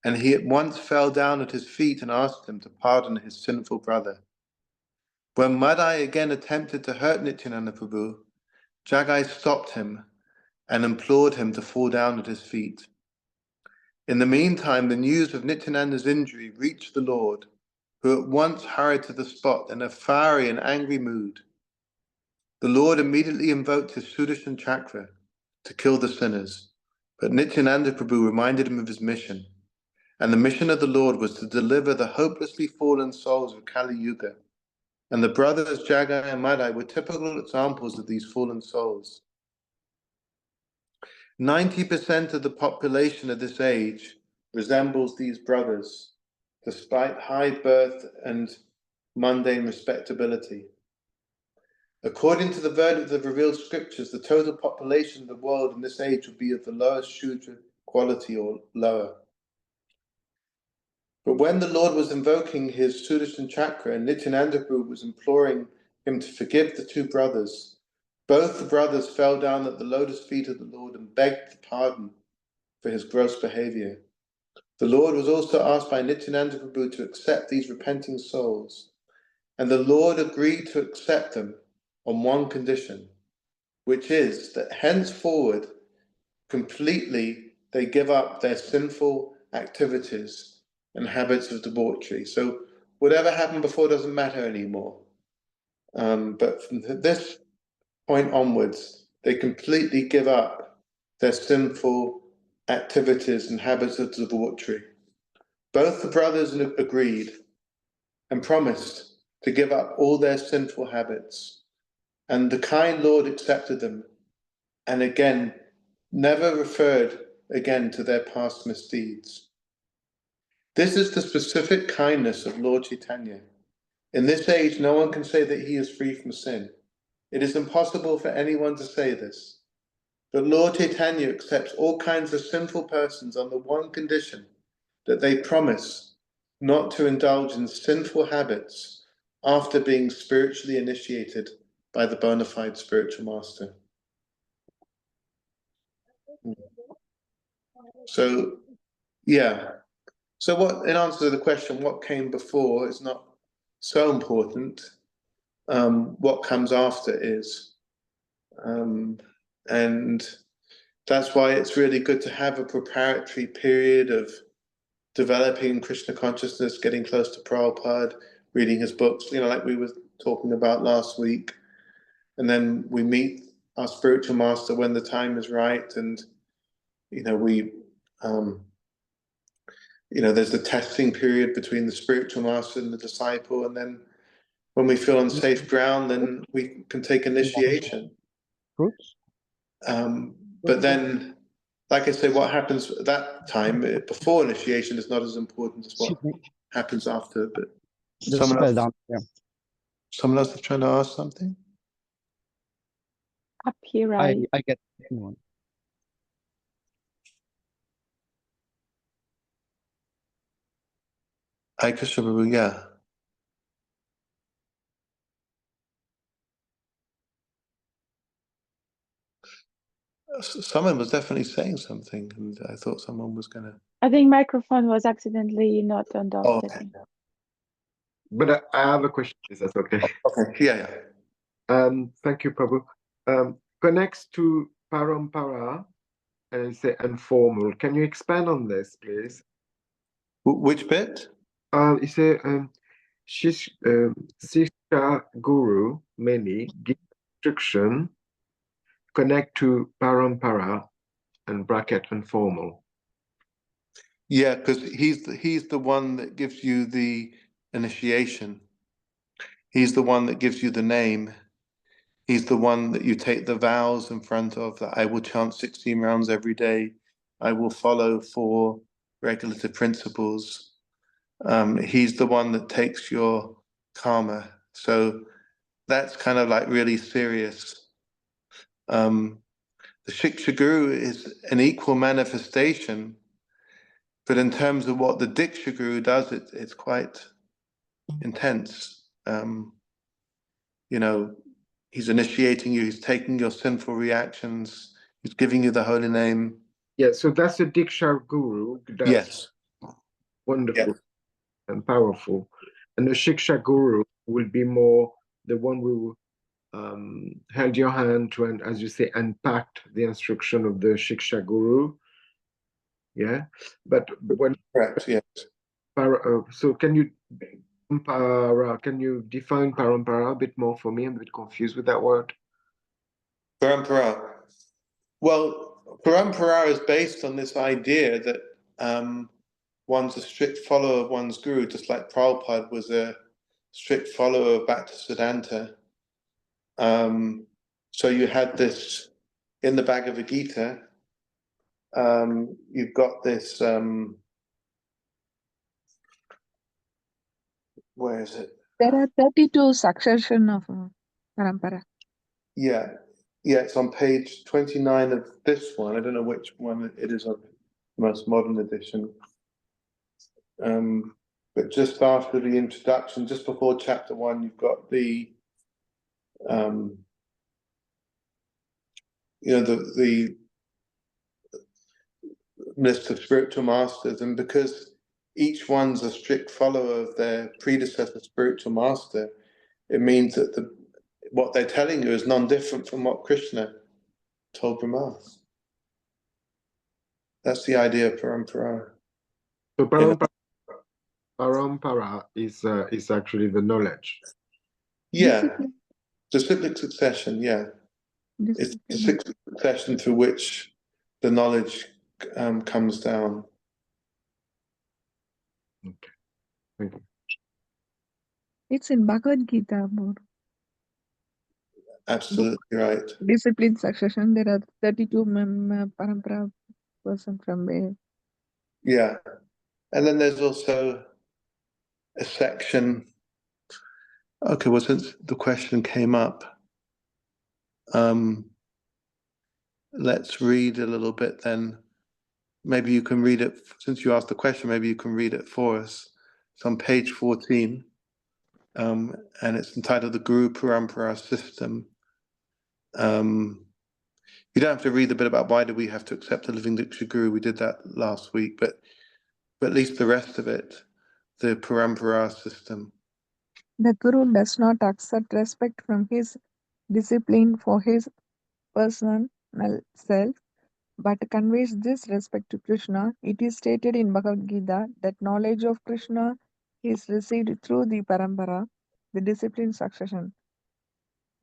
and he at once fell down at his feet and asked him to pardon his sinful brother. When Madai again attempted to hurt Nityananda Prabhu, Jagai stopped him and implored him to fall down at his feet. In the meantime, the news of Nityananda's injury reached the Lord, who at once hurried to the spot in a fiery and angry mood. The Lord immediately invoked his Sudarshan chakra to kill the sinners, but Nityananda Prabhu reminded him of his mission, and the mission of the Lord was to deliver the hopelessly fallen souls of Kali Yuga, and the brothers Jagai and Madai were typical examples of these fallen souls. 90% of the population of this age resembles these brothers, despite high birth and mundane respectability. According to the verdict of the revealed scriptures, the total population of the world in this age would be of the lowest Shudra quality or lower. But when the Lord was invoking his Sudarshan chakra and Nityananda Prabhu was imploring him to forgive the two brothers, both the brothers fell down at the lotus feet of the Lord and begged pardon for his gross behavior. The Lord was also asked by Nityananda Prabhu to accept these repenting souls, and the Lord agreed to accept them on one condition, which is that henceforward completely they give up their sinful activities and habits of debauchery. So whatever happened before doesn't matter anymore. But from this point onwards, they completely give up their sinful activities and habits of debauchery. Both the brothers agreed and promised to give up all their sinful habits. And the kind Lord accepted them, and again, never referred again to their past misdeeds. This is the specific kindness of Lord Chaitanya. In this age, no one can say that he is free from sin. It is impossible for anyone to say this. But Lord Chaitanya accepts all kinds of sinful persons on the one condition that they promise not to indulge in sinful habits after being spiritually initiated by the bona fide spiritual master. So, yeah. So what, in answer to the question, what came before is not so important. What comes after is. And that's why it's really good to have a preparatory period of developing Krishna consciousness, getting close to Prabhupada, reading his books, like we were talking about last week. And then we meet our spiritual master when the time is right. And, we, there's the testing period between the spiritual master and the disciple. And then when we feel on safe ground, then we can take initiation. But then, like I say, what happens at that time before initiation is not as important as what happens after. But someone else is trying to ask something. Up here, right? I get one. Hi, Krishna Prabhu, yeah. Someone was definitely saying something, and I thought someone was going to. I think microphone was accidentally not turned off. Oh, I okay. think. But I have a question. Is that okay? Okay. Yeah. Thank you, Prabhu. Connects to parampara and say informal. Can you expand on this, please? Which bit? You say Sisha Guru many give instruction connect to parampara and bracket informal. Yeah, because he's the one that gives you the initiation. He's the one that gives you the name. He's the one that you take the vows in front of, that I will chant 16 rounds every day. I will follow 4 regulative principles. He's the one that takes your karma. So that's kind of like really serious. The Shiksha Guru is an equal manifestation, but in terms of what the Diksha Guru does, it's quite intense. He's initiating you, he's taking your sinful reactions, he's giving you the holy name. Yeah, so that's a Diksha Guru. That's Yes. wonderful Yes. and powerful. And the Shiksha Guru will be more the one who held your hand to, and as you say, unpacked the instruction of the Shiksha Guru. Yeah, but when Correct, yes. so can you define parampara a bit more for me? I'm a bit confused with that word. Parampara. Well, parampara is based on this idea that one's a strict follower of one's guru, just like Prabhupada was a strict follower of Bhaktisiddhanta. So you had this in the Bhagavad Gita. You've got this. Where is it? There are 32 succession of parampara. Yeah, it's on page 29 of this one. I don't know which one it is on the most modern edition. But just after the introduction, just before chapter 1, you've got the the list of spiritual masters, and because each one's a strict follower of their predecessor spiritual master, it means that what they're telling you is non-different from what Krishna told Brahma. That's the idea of parampara. So parampara is actually the knowledge. Yeah, Discipline. the cyclic succession. Yeah, it's the Discipline. cyclic succession through which the knowledge comes down. Okay, thank you. It's in Bhagavad Gita about Absolutely right. discipline succession. There are 32 parampara person from there. Yeah, and then there's also a section. Okay, well, since the question came up, let's read a little bit then. Maybe you can read it, since you asked the question, maybe you can read it for us. It's on page 14, and it's entitled The Guru Parampara System. You don't have to read the bit about why do we have to accept a living Diksha Guru. We did that last week, but at least the rest of it, the Parampara system. The Guru does not accept respect from his discipline for his personal self, but conveys this respect to Krishna. It is stated in Bhagavad Gita that knowledge of Krishna is received through the parampara, the discipline succession.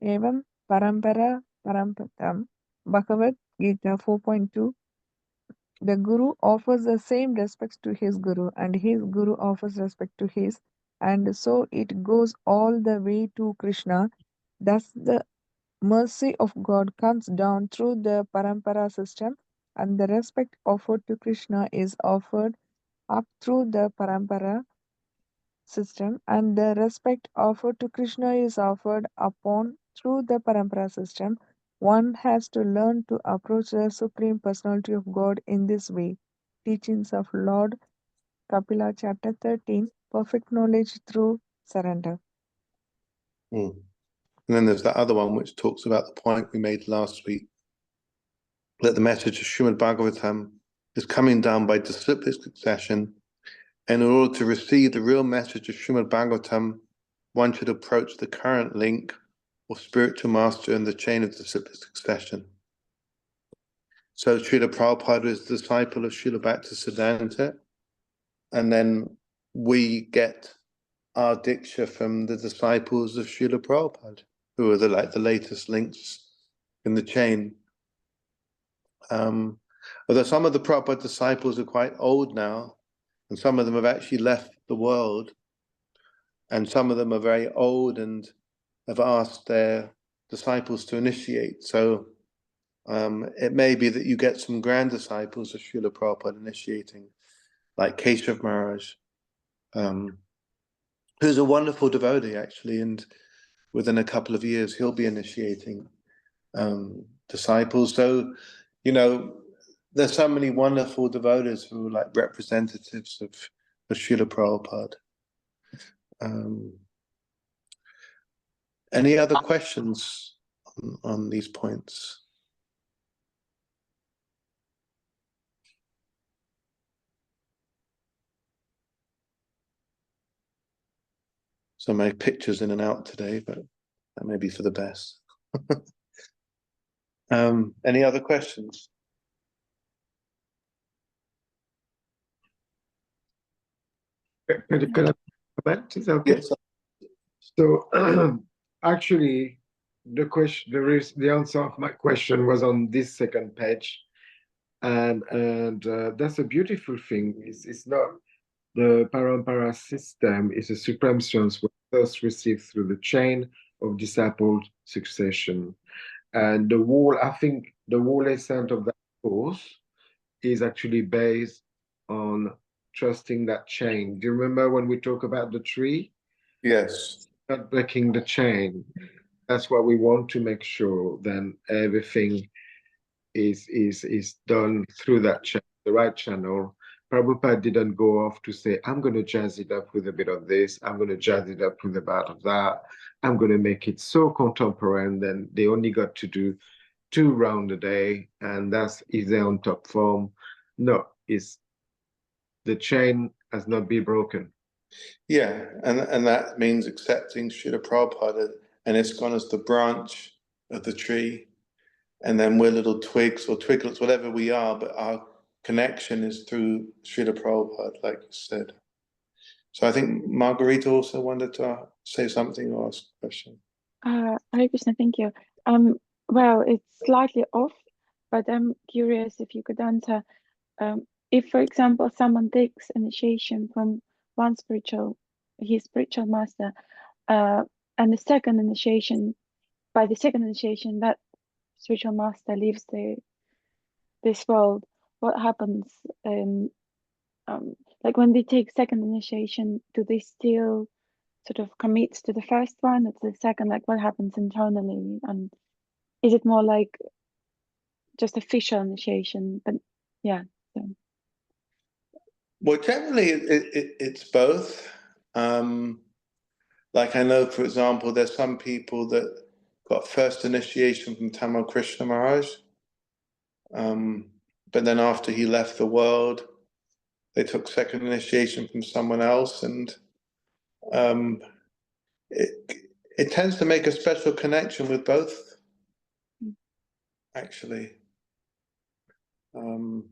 Evam parampara parampatam. Bhagavad Gita 4.2. The Guru offers the same respects to his Guru, and his Guru offers respect to his, and so it goes all the way to Krishna. Thus, the mercy of God comes down through the parampara system, and the respect offered to Krishna is offered up through the parampara system, and the respect offered to Krishna is offered upon through the parampara system. One has to learn to approach the Supreme Personality of God in this way. Teachings of Lord Kapila, chapter 13, perfect knowledge through surrender. And then there's that other one which talks about the point we made last week, that the message of Srimad Bhagavatam is coming down by disciplic succession, and in order to receive the real message of Srimad Bhagavatam, one should approach the current link or spiritual master in the chain of disciplic succession. So Srila Prabhupada is the disciple of Srila Bhaktisiddhanta, and then we get our diksha from the disciples of Srila Prabhupada, who are the latest links in the chain. Although some of the Prabhupada disciples are quite old now, and some of them have actually left the world, and some of them are very old and have asked their disciples to initiate. So it may be that you get some grand disciples of Srila Prabhupada initiating, like Keshav Maharaj, who's a wonderful devotee actually, and within a couple of years he'll be initiating disciples. So, you know, there's so many wonderful devotees who are like representatives of Srila Prabhupada. Any other questions on these points? So many pictures in and out today, but that may be for the best. Any other questions? Can I comment? Is that okay? Yes. So actually, the answer of my question was on this second page, and that's a beautiful thing. It's not the parampara system is a supreme science first received through the chain of disciple succession, and I think the whole essence of that course is actually based on trusting that chain. Do you remember when we talk about the tree? Yes. Not breaking the chain. That's what we want to make sure. Then everything is done through that channel, the right channel. Prabhupada didn't go off to say, I'm going to jazz it up with a bit of this. I'm going to jazz it up with a bit of that. I'm going to make it so contemporary. Then they only got to do 2 rounds a day, and that's is they on top form. No, it's the chain has not been broken. Yeah, and that means accepting Srila Prabhupada and ISKCON as the branch of the tree, and then we're little twigs or twiglets, whatever we are, but our connection is through Srila Prabhupada, like you said. So I think Margarita also wanted to say something or ask a question. Hare Krishna, thank you. Well, it's slightly off, but I'm curious if you could answer. If, for example, someone takes initiation from his spiritual master, and the second initiation, by the second initiation, that spiritual master leaves this world, what happens? Like when they take second initiation, do they still sort of commit to the first one or to the second? Like what happens internally? And is it more like just official initiation? But yeah. So. Well, generally, it's both. Like I know, for example, there's some people that got first initiation from Tamal Krishna Maharaj, but then after he left the world, they took second initiation from someone else, and it tends to make a special connection with both, actually. And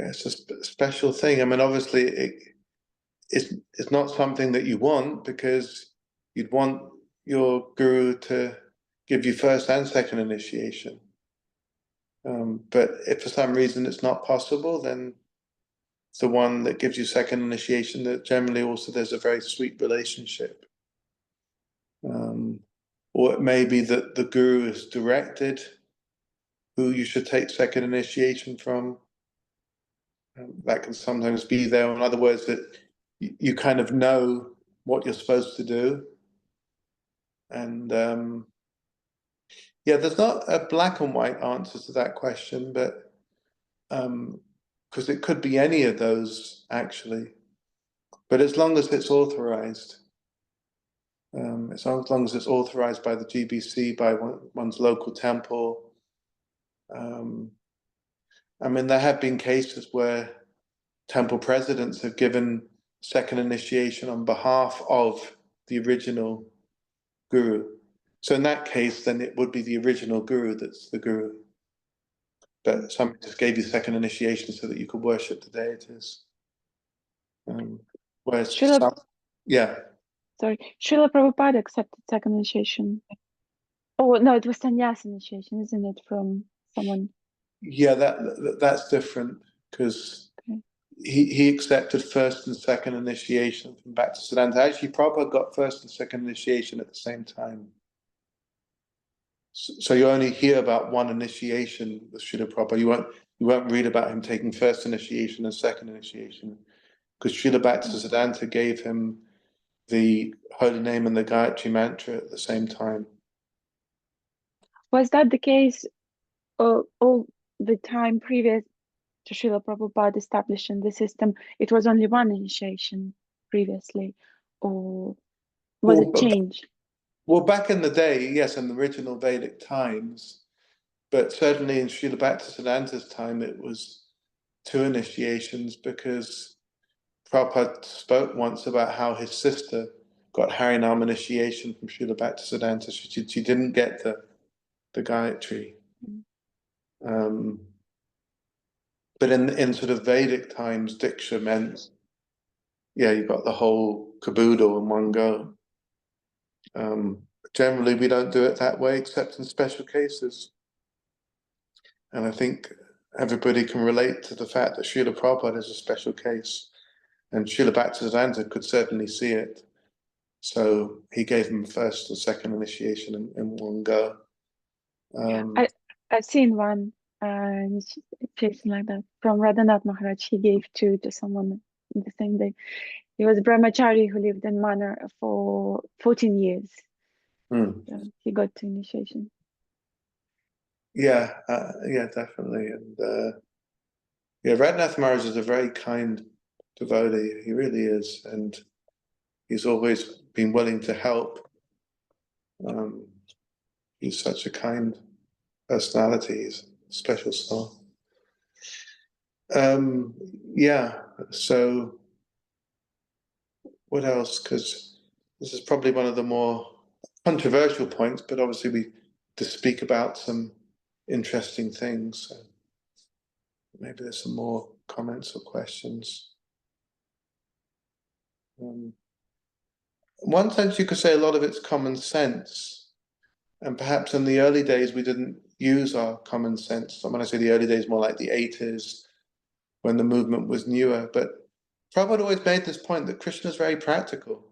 it's a special thing. I mean, obviously, it's not something that you want, because you'd want your guru to give you first and second initiation. But if for some reason it's not possible, then the one that gives you second initiation, that generally also there's a very sweet relationship. Or it may be that the guru has directed who you should take second initiation from. That can sometimes be there. In other words, that you kind of know what you're supposed to do. And yeah, there's not a black and white answer to that question, but because it could be any of those actually. But as long as it's authorized, as long as it's authorized by the GBC, by one's local temple. I mean, there have been cases where temple presidents have given second initiation on behalf of the original guru. So in that case, then it would be the original guru that's the guru. But somebody just gave you second initiation so that you could worship the deities. Whereas yeah. Sorry, Srila Prabhupada accepted second initiation. Oh no, it was sannyas initiation, isn't it, from someone? Yeah, that's different, because he accepted first and second initiation from Bhaktisiddhanta. Actually, Prabhupada got first and second initiation at the same time. So you only hear about one initiation with Srila Prabhupada. You won't read about him taking first initiation and second initiation, because Srila Bhaktisiddhanta gave him the holy name and the Gayatri mantra at the same time. Was that the case all the time previous to Srila Prabhupada establishing the system? It was only one initiation previously, or was it changed? Well, back in the day, yes, in the original Vedic times, but certainly in Srila Bhaktisiddhanta's time, it was 2 initiations, because Prabhupada spoke once about how his sister got Harinam initiation from Srila Bhaktisiddhanta. She didn't get the Gayatri. But in sort of Vedic times, Diksha meant, yeah, you got the whole caboodle in one go. Generally, we don't do it that way, except in special cases. And I think everybody can relate to the fact that Srila Prabhupada is a special case, and Srila Bhaktisiddhanta could certainly see it. So he gave him first and second initiation in one go. I've seen one initiation like that from Radhanath Maharaj. He gave 2 to someone in the same day. He was a brahmachari who lived in Manor for 14 years. So he got 2 initiation. Yeah, yeah, definitely. And yeah, Radhanath Maharaj is a very kind devotee. He really is, and he's always been willing to help. He's such a kind personality. He's a special soul. Yeah. So, what else? Because this is probably one of the more controversial points, but obviously we to speak about some interesting things. So maybe there's some more comments or questions. One sense you could say a lot of it's common sense, and perhaps in the early days we didn't use our common sense. So when I say the early days, more like the 80s, when the movement was newer. But Prabhupada always made this point that Krishna is very practical.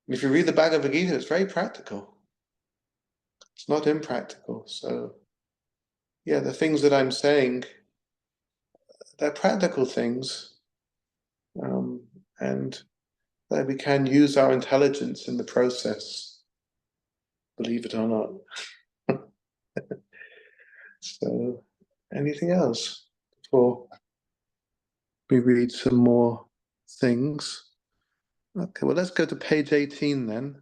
And if you read the Bhagavad Gita, it's very practical. It's not impractical. So yeah, the things that I'm saying, they're practical things. And that we can use our intelligence in the process, believe it or not. So, anything else before we read some more things? Okay, well, let's go to page 18 then.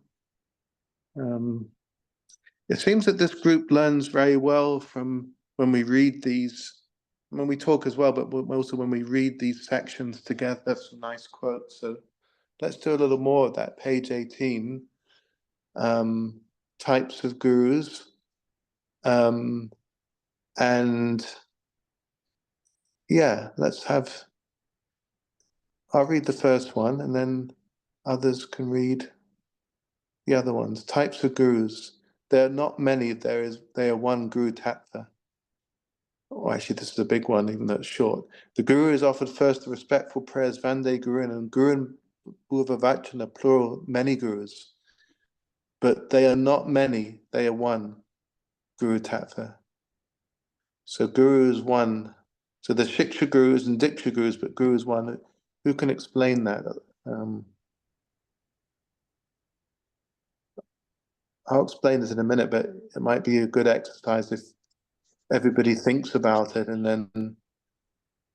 It seems that this group learns very well from when we read these, when we talk as well, but also when we read these sections together, some nice quotes. So let's do a little more of that, page 18. Types of gurus. And Yeah, I'll read the first one and then others can read the other ones. Types of gurus. There are not many. They are one guru tattva. Oh, actually, this is a big one, even though it's short. The guru is offered first the respectful prayers, Vande Gurun, and Gurun Bhuvavachana, plural, many gurus. But they are not many. They are one guru tattva. So guru is one. So there's Shiksha gurus and Diksha gurus, but guru is one. Who can explain that? I'll explain this in a minute, but it might be a good exercise if everybody thinks about it and then.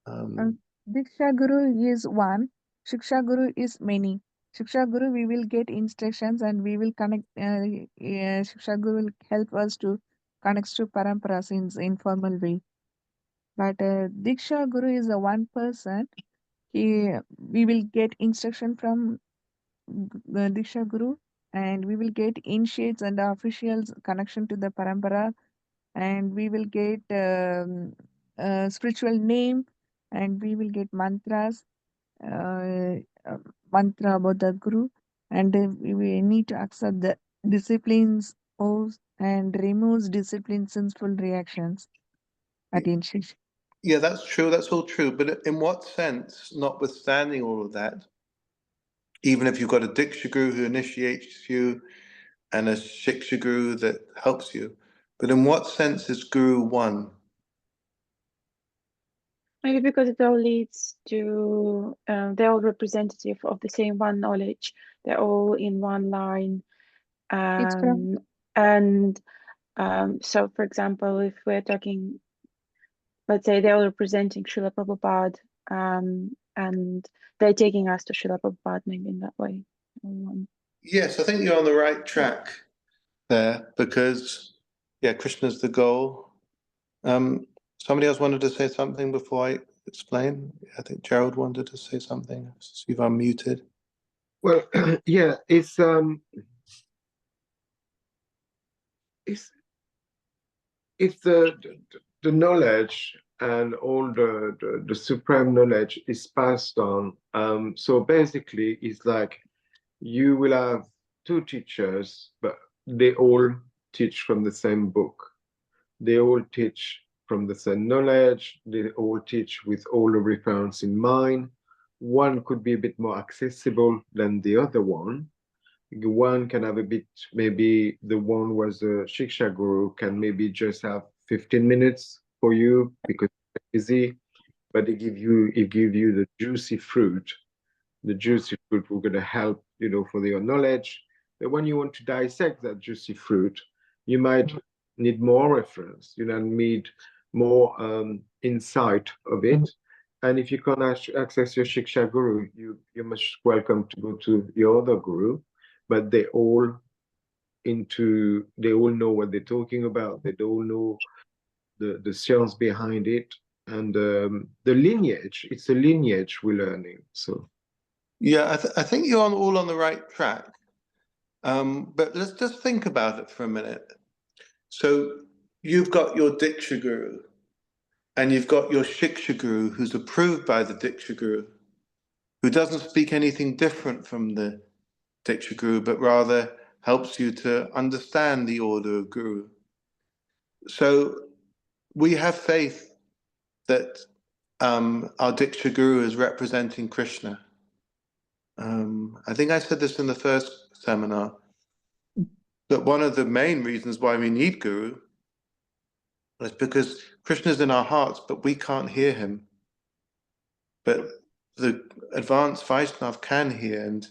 Diksha Guru is one, Shiksha Guru is many. Shiksha Guru, we will get instructions and we will connect. Shiksha Guru will help us to connect to paramparas in informal way. But Diksha Guru is a one person. We will get instruction from Diksha Guru, and we will get initiates and officials connection to the parampara, and we will get spiritual name, and we will get mantras, uh, mantra about the Guru, and we need to accept the disciplines of and removes discipline sinful reactions at initiation. Yeah, that's true. That's all true. But in what sense, notwithstanding all of that, even if you've got a Diksha guru who initiates you and a Shiksha guru that helps you, but in what sense is guru one? Maybe because it all leads to, they're all representative of the same one knowledge. They're all in one line. It's from And so, for example, if we're talking, let's say they're all representing Srila Prabhupada, and they're taking us to Srila Prabhupada, maybe in that way. Yes, I think you're on the right track there because, yeah, Krishna's the goal. Somebody else wanted to say something before I explain. I think Gerald wanted to say something. You've unmuted. Well, yeah, it's if the knowledge and all the supreme knowledge is passed on. So basically, it's like you will have two teachers, but they all teach from the same book. They all teach from the same knowledge. They all teach with all the reference in mind. One could be a bit more accessible than the other one. One can have a bit, maybe the one was a Shiksha Guru can maybe just have 15 minutes for you because it's easy, but it give you the juicy fruit. The juicy fruit will gonna help, for your knowledge. But when you want to dissect that juicy fruit, you might need more reference, need more insight of it. And if you can't access your Shiksha Guru, you're most welcome to go to your other guru. But they all know what they're talking about. They all know the science behind it. And the lineage, it's a lineage we're learning. So yeah, I think you're all on the right track. But let's just think about it for a minute. So you've got your Diksha Guru and you've got your Shiksha Guru who's approved by the Diksha Guru, who doesn't speak anything different from the Diksha Guru, but rather helps you to understand the order of Guru. So we have faith that our Diksha Guru is representing Krishna. I think I said this in the first seminar, that one of the main reasons why we need Guru is because Krishna's in our hearts, but we can't hear him. But the advanced Vaishnav can hear, and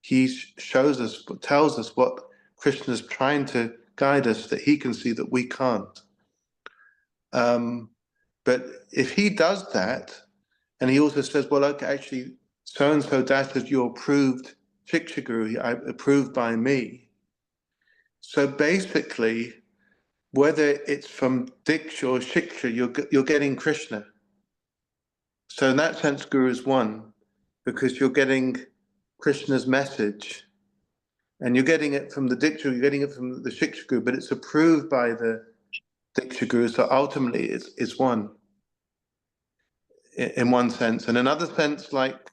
he shows us, tells us what Krishna's trying to guide us, that he can see that we can't. But if he does that, and he also says, well, okay, actually, so-and-so that is your approved Shiksha Guru, approved by me. So basically, whether it's from Diksha or Shiksha, you're getting Krishna. So in that sense, Guru is one, because you're getting Krishna's message. And you're getting it from the Diksha, you're getting it from the Shiksha Guru, but it's approved by the Diksha Guru, so ultimately it's one. in one sense. And another sense, like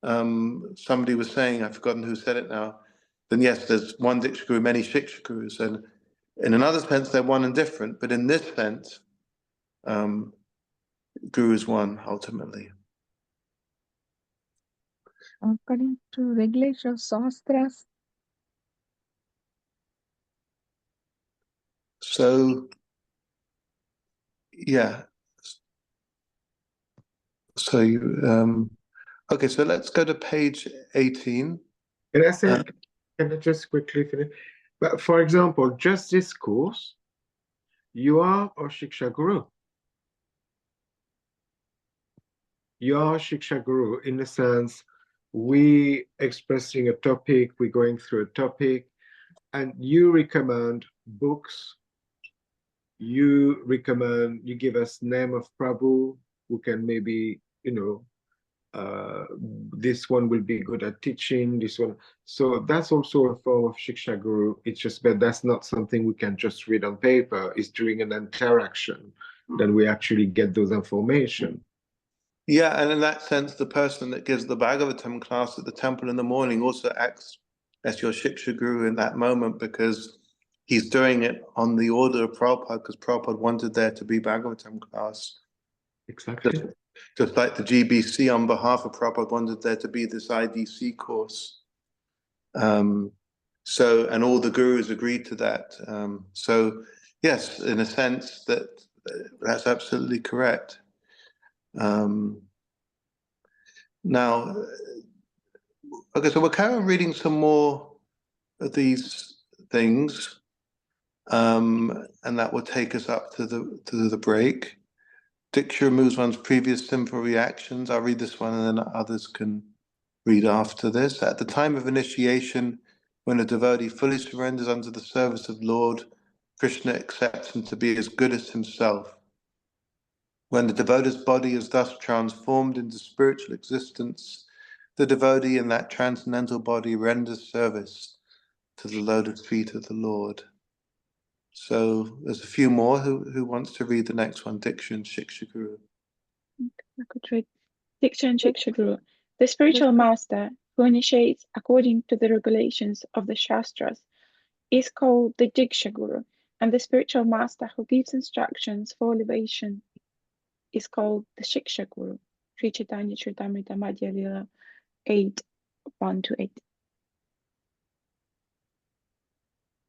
somebody was saying, I've forgotten who said it now, then yes, there's one Diksha Guru, many Shiksha Gurus. And in another sense, they're one and different. But in this sense, Guru is one ultimately. According to regulation of Shastras, So, yeah. So you, okay, so let's go to page 18. Can I say, can I just quickly finish? But for example, just this course, you are a Shiksha Guru. You are a Shiksha Guru in the sense we expressing a topic, we're going through a topic, and you recommend books, you recommend, you give us name of Prabhu, who can maybe, you know, this one will be good at teaching, this one. So that's also a form of Shiksha Guru. It's just, but that's not something we can just read on paper. It's during an interaction that we actually get those information. Yeah, and in that sense, the person that gives the Bhagavatam class at the temple in the morning also acts as your Shiksha Guru in that moment, because he's doing it on the order of Prabhupada, because Prabhupada wanted there to be Bhagavatam class. Exactly. Just like the GBC on behalf of Prabhupada wanted there to be this IDC course. So, and all the gurus agreed to that. So, yes, in a sense, that's absolutely correct. Now, okay, so we'll carry on reading some more of these things, and that will take us up to the break. Diksha removes one's previous sinful reactions. I'll read this one, and then others can read after this. At the time of initiation, when a devotee fully surrenders unto the service of Lord, Krishna accepts him to be as good as himself. When the devotee's body is thus transformed into spiritual existence, the devotee in that transcendental body renders service to the lotus feet of the Lord. So there's a few more. Who wants to read the next one? Diksha and Shiksha Guru. I could read Diksha and Shiksha Guru. The spiritual master who initiates according to the regulations of the Shastras is called the Diksha Guru, and the spiritual master who gives instructions for elevation is called the Shiksha Guru. Sri Chaitanya Charitamrita Madhya Lila 8:1-8.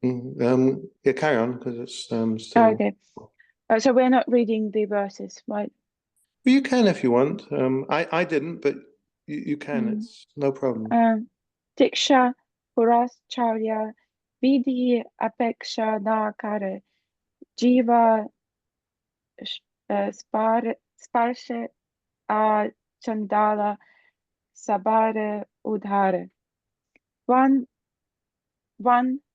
Yeah, carry on, because it's still. Okay. So we're not reading the verses, right? Well, you can if you want. I didn't, but you can. It's no problem. Diksha Purascharya Vidhi Apeksha Na Kare Jiva Sparshe A Chandala Sabare Udhare. One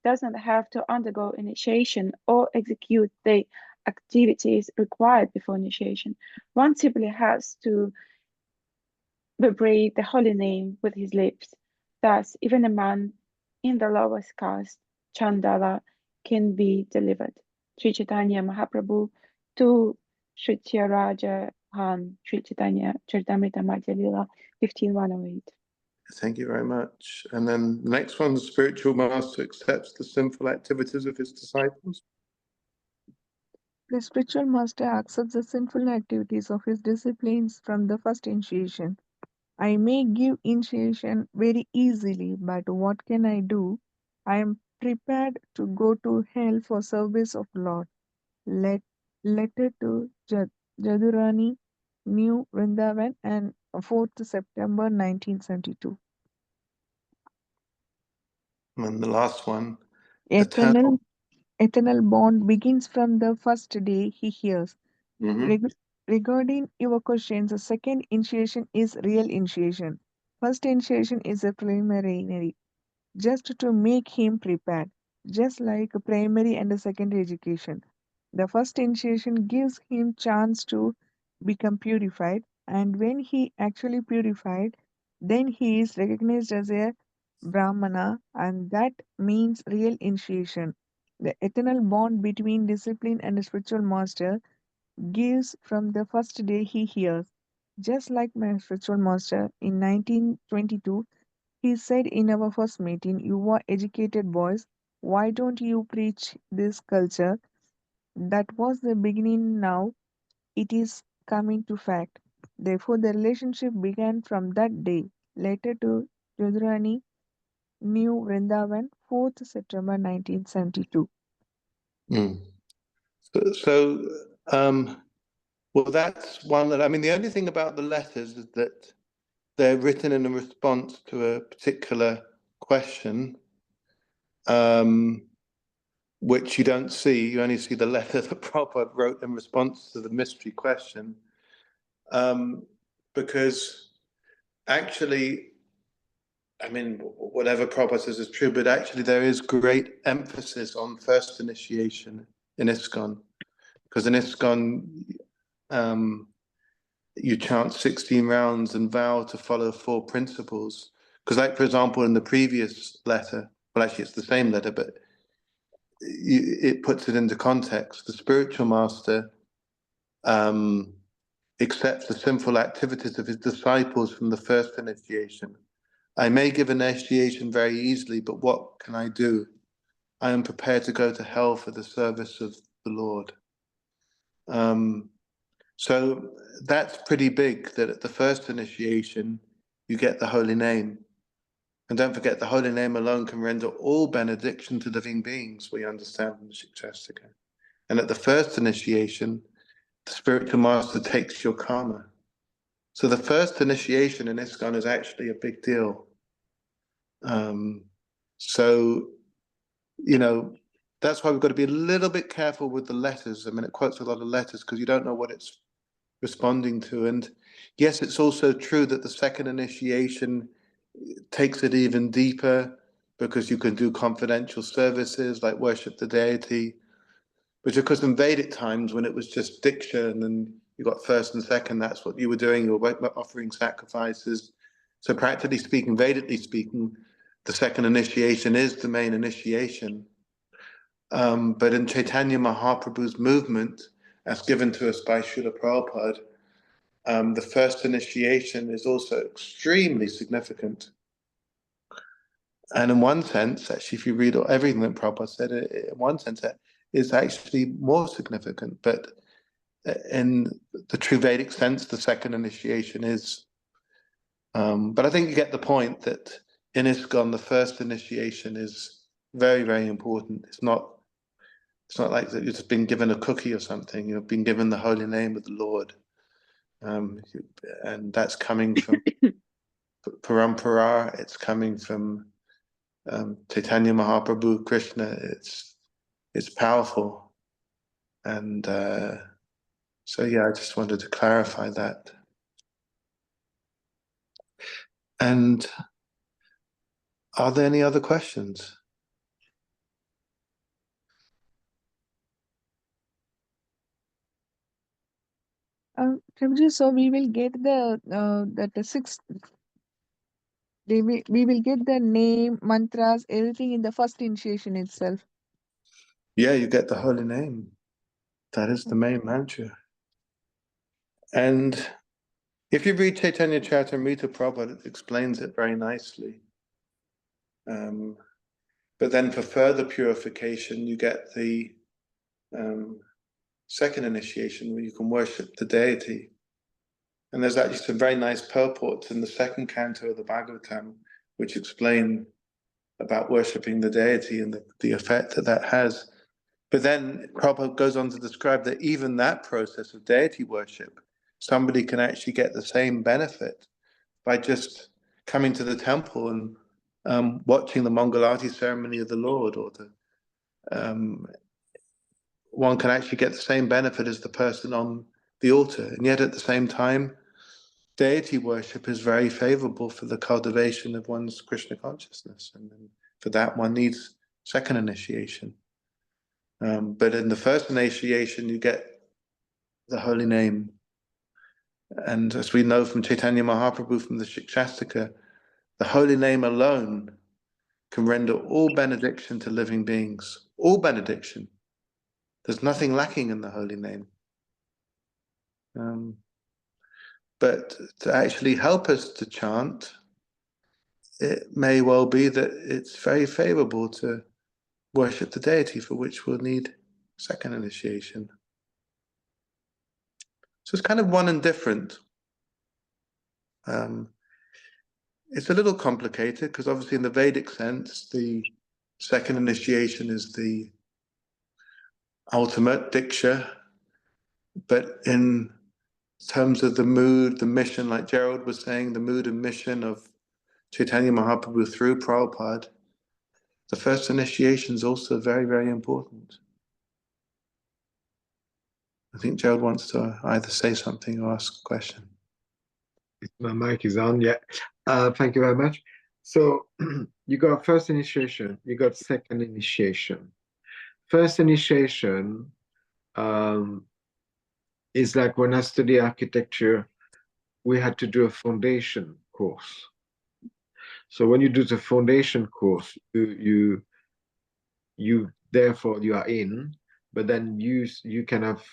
doesn't have to undergo initiation or execute the activities required before initiation. One simply has to vibrate the holy name with his lips. Thus, even a man in the lowest caste, Chandala, can be delivered. Sri Chaitanya Mahaprabhu to Shrutya Raja Han, Sri Chaitanya Charitamrita Madhya Lila 15:108. Thank you very much. And then the next one, the spiritual master accepts the sinful activities of his disciples. the spiritual master accepts the sinful activities of his disciplines from the first initiation. I may give initiation very easily, but what can I do? I am prepared to go to hell for service of Lord. Letter to Jadurani, New Vrindavan, and 4th September 1972. And the last one, Eternal bond begins from the first day he hears. Mhm. Regarding your questions, the second initiation is real initiation. First initiation is a preliminary, just to make him prepared, just like a primary and a secondary education. The first initiation gives him chance to become purified, and when he actually purified, then he is recognized as a Brahmana, and that means real initiation. The eternal bond between discipline and a spiritual master gives from the first day he hears. Just like my spiritual master in 1922, he said in our first meeting, "You are educated boys. Why don't you preach this culture?" That was the beginning. Now it is coming to fact. Therefore, the relationship began from that day. Later to Jodhurani, New Vrindavan, 4th September 1972. Mm. Well, that's one that, I mean, the only thing about the letters is that they're written in a response to a particular question, which you don't see. You only see the letter that Prabhupada wrote in response to the mystery question. Because actually, I mean, whatever Prabhupada says is true, but actually there is great emphasis on first initiation in ISKCON. Because in ISKCON, you chant 16 rounds and vow to follow 4 principles. Because, like, for example, in the previous letter, well, actually, it's the same letter, but it puts it into context. The spiritual master accepts the sinful activities of his disciples from the first initiation. I may give initiation very easily, but what can I do? I am prepared to go to hell for the service of the Lord. So that's pretty big, that at the first initiation, you get the holy name. And don't forget, the holy name alone can render all benediction to living beings, we understand from the Shikshastika. And at the first initiation, the spiritual master takes your karma. So the first initiation in ISKCON is actually a big deal. So, you know, that's why we've got to be a little bit careful with the letters. I mean, it quotes a lot of letters because you don't know what it's responding to. And yes, it's also true that the second initiation takes it even deeper because you can do confidential services like worship the deity. Which, of course, in Vedic times, when it was just Diksha and then you got first and second, that's what you were doing. You were offering sacrifices. So practically speaking, Vedically speaking, the second initiation is the main initiation. But in Chaitanya Mahaprabhu's movement, as given to us by Srila Prabhupada, the first initiation is also extremely significant. And in one sense, actually, if you read everything that Prabhupada said, in one sense, it is actually more significant. But in the true Vedic sense, the second initiation is. But I think you get the point that in ISKCON, the first initiation is very, very important. It's not like that you've just been given a cookie or something. You've been given the holy name of the Lord. And that's coming from Parampara. It's coming from Chaitanya Mahaprabhu, Krishna. It's powerful. And so, yeah, I just wanted to clarify that. And are there any other questions? Prabhuji, so we will get the sixth. We will get the name, mantras, everything in the first initiation itself. Yeah, you get the holy name. That is the main mantra. And if you read Chaitanya Charitamrita, Prabhupada explains it very nicely. But then for further purification, you get the second initiation where you can worship the deity. And there's actually some very nice purports in the second canto of the Bhagavatam, which explain about worshipping the deity and the effect that has. But then Prabhupada goes on to describe that even that process of deity worship, somebody can actually get the same benefit by just coming to the temple and watching the Mangalati ceremony of the Lord, or one can actually get the same benefit as the person on the altar. And yet at the same time, deity worship is very favorable for the cultivation of one's Krishna consciousness. And for that, one needs second initiation. But in the first initiation, you get the holy name. And as we know from Chaitanya Mahaprabhu, from the Shikshastika, the holy name alone can render all benediction to living beings. All benediction. There's nothing lacking in the holy name. But to actually help us to chant, it may well be that it's very favorable to worship the deity, for which we'll need second initiation. So it's kind of one and different. It's a little complicated because obviously in the Vedic sense, the second initiation is the ultimate diksha, but in terms of the mood, the mission, like Gerald was saying, the mood and mission of Chaitanya Mahaprabhu through Prabhupada, the first initiation is also very, very important. I think Gerald wants to either say something or ask a question. My mic is on, yeah. Thank you very much. So you got first initiation, you got second initiation. First initiation is like when I study architecture, we had to do a foundation course. So when you do the foundation course, you therefore you are in, but then you kind of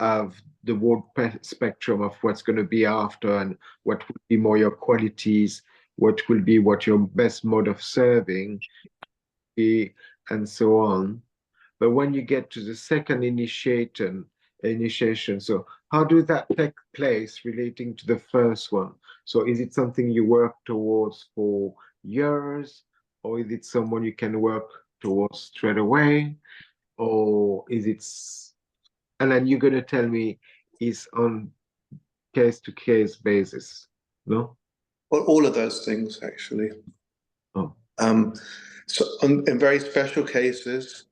have the whole spectrum of what's going to be after and what will be more your qualities, what will be what your best mode of serving be, and so on. But when you get to the second initiation, so how does that take place relating to the first one? So is it something you work towards for years, or is it someone you can work towards straight away, or is it, and then you're going to tell me it's on case-to-case basis, no? Well, all of those things, actually. Oh. So in very special cases,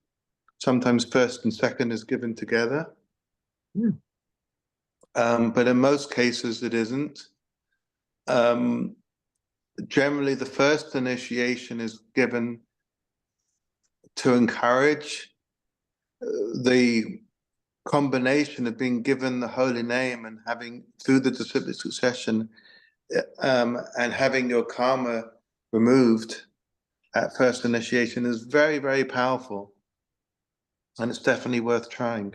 sometimes first and second is given together. But in most cases, it isn't. Generally, the first initiation is given to encourage the combination of being given the holy name and having, through the disciplic succession, and having your karma removed at first initiation is very, very powerful. And it's definitely worth trying.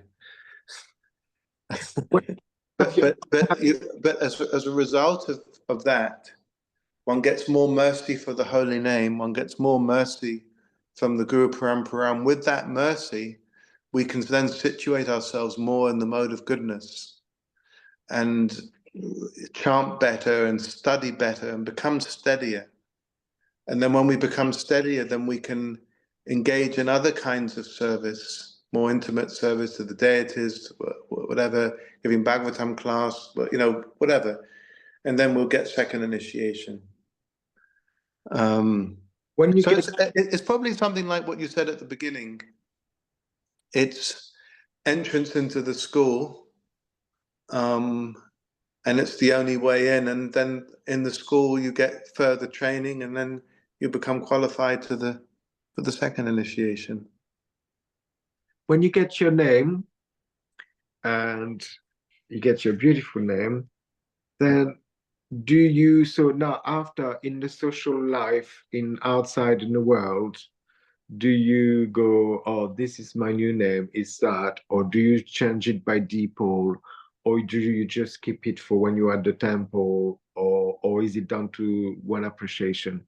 but as a result of that, one gets more mercy for the holy name, one gets more mercy from the Guru Parampara. And with that mercy, we can then situate ourselves more in the mode of goodness and chant better and study better and become steadier. And then when we become steadier, then we can engage in other kinds of service, more intimate service to the deities, whatever, giving Bhagavatam class, whatever. And then we'll get second initiation. When you it's probably something like what you said at the beginning. It's entrance into the school, and it's the only way in. And then in the school, you get further training, and then you become qualified for the second initiation. When you get your name, and you get your beautiful name, then do you, so now after in the social life outside in the world, do you go, oh, this is my new name, is that, or do you change it by default, or do you just keep it for when you're at the temple, or is it down to one appreciation?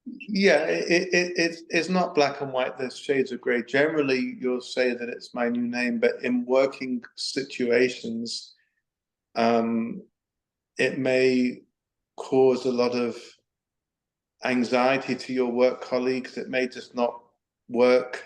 Yeah, it's not black and white, there's shades of gray. Generally, you'll say that it's my new name, but in working situations, it may cause a lot of anxiety to your work colleagues. It may just not work.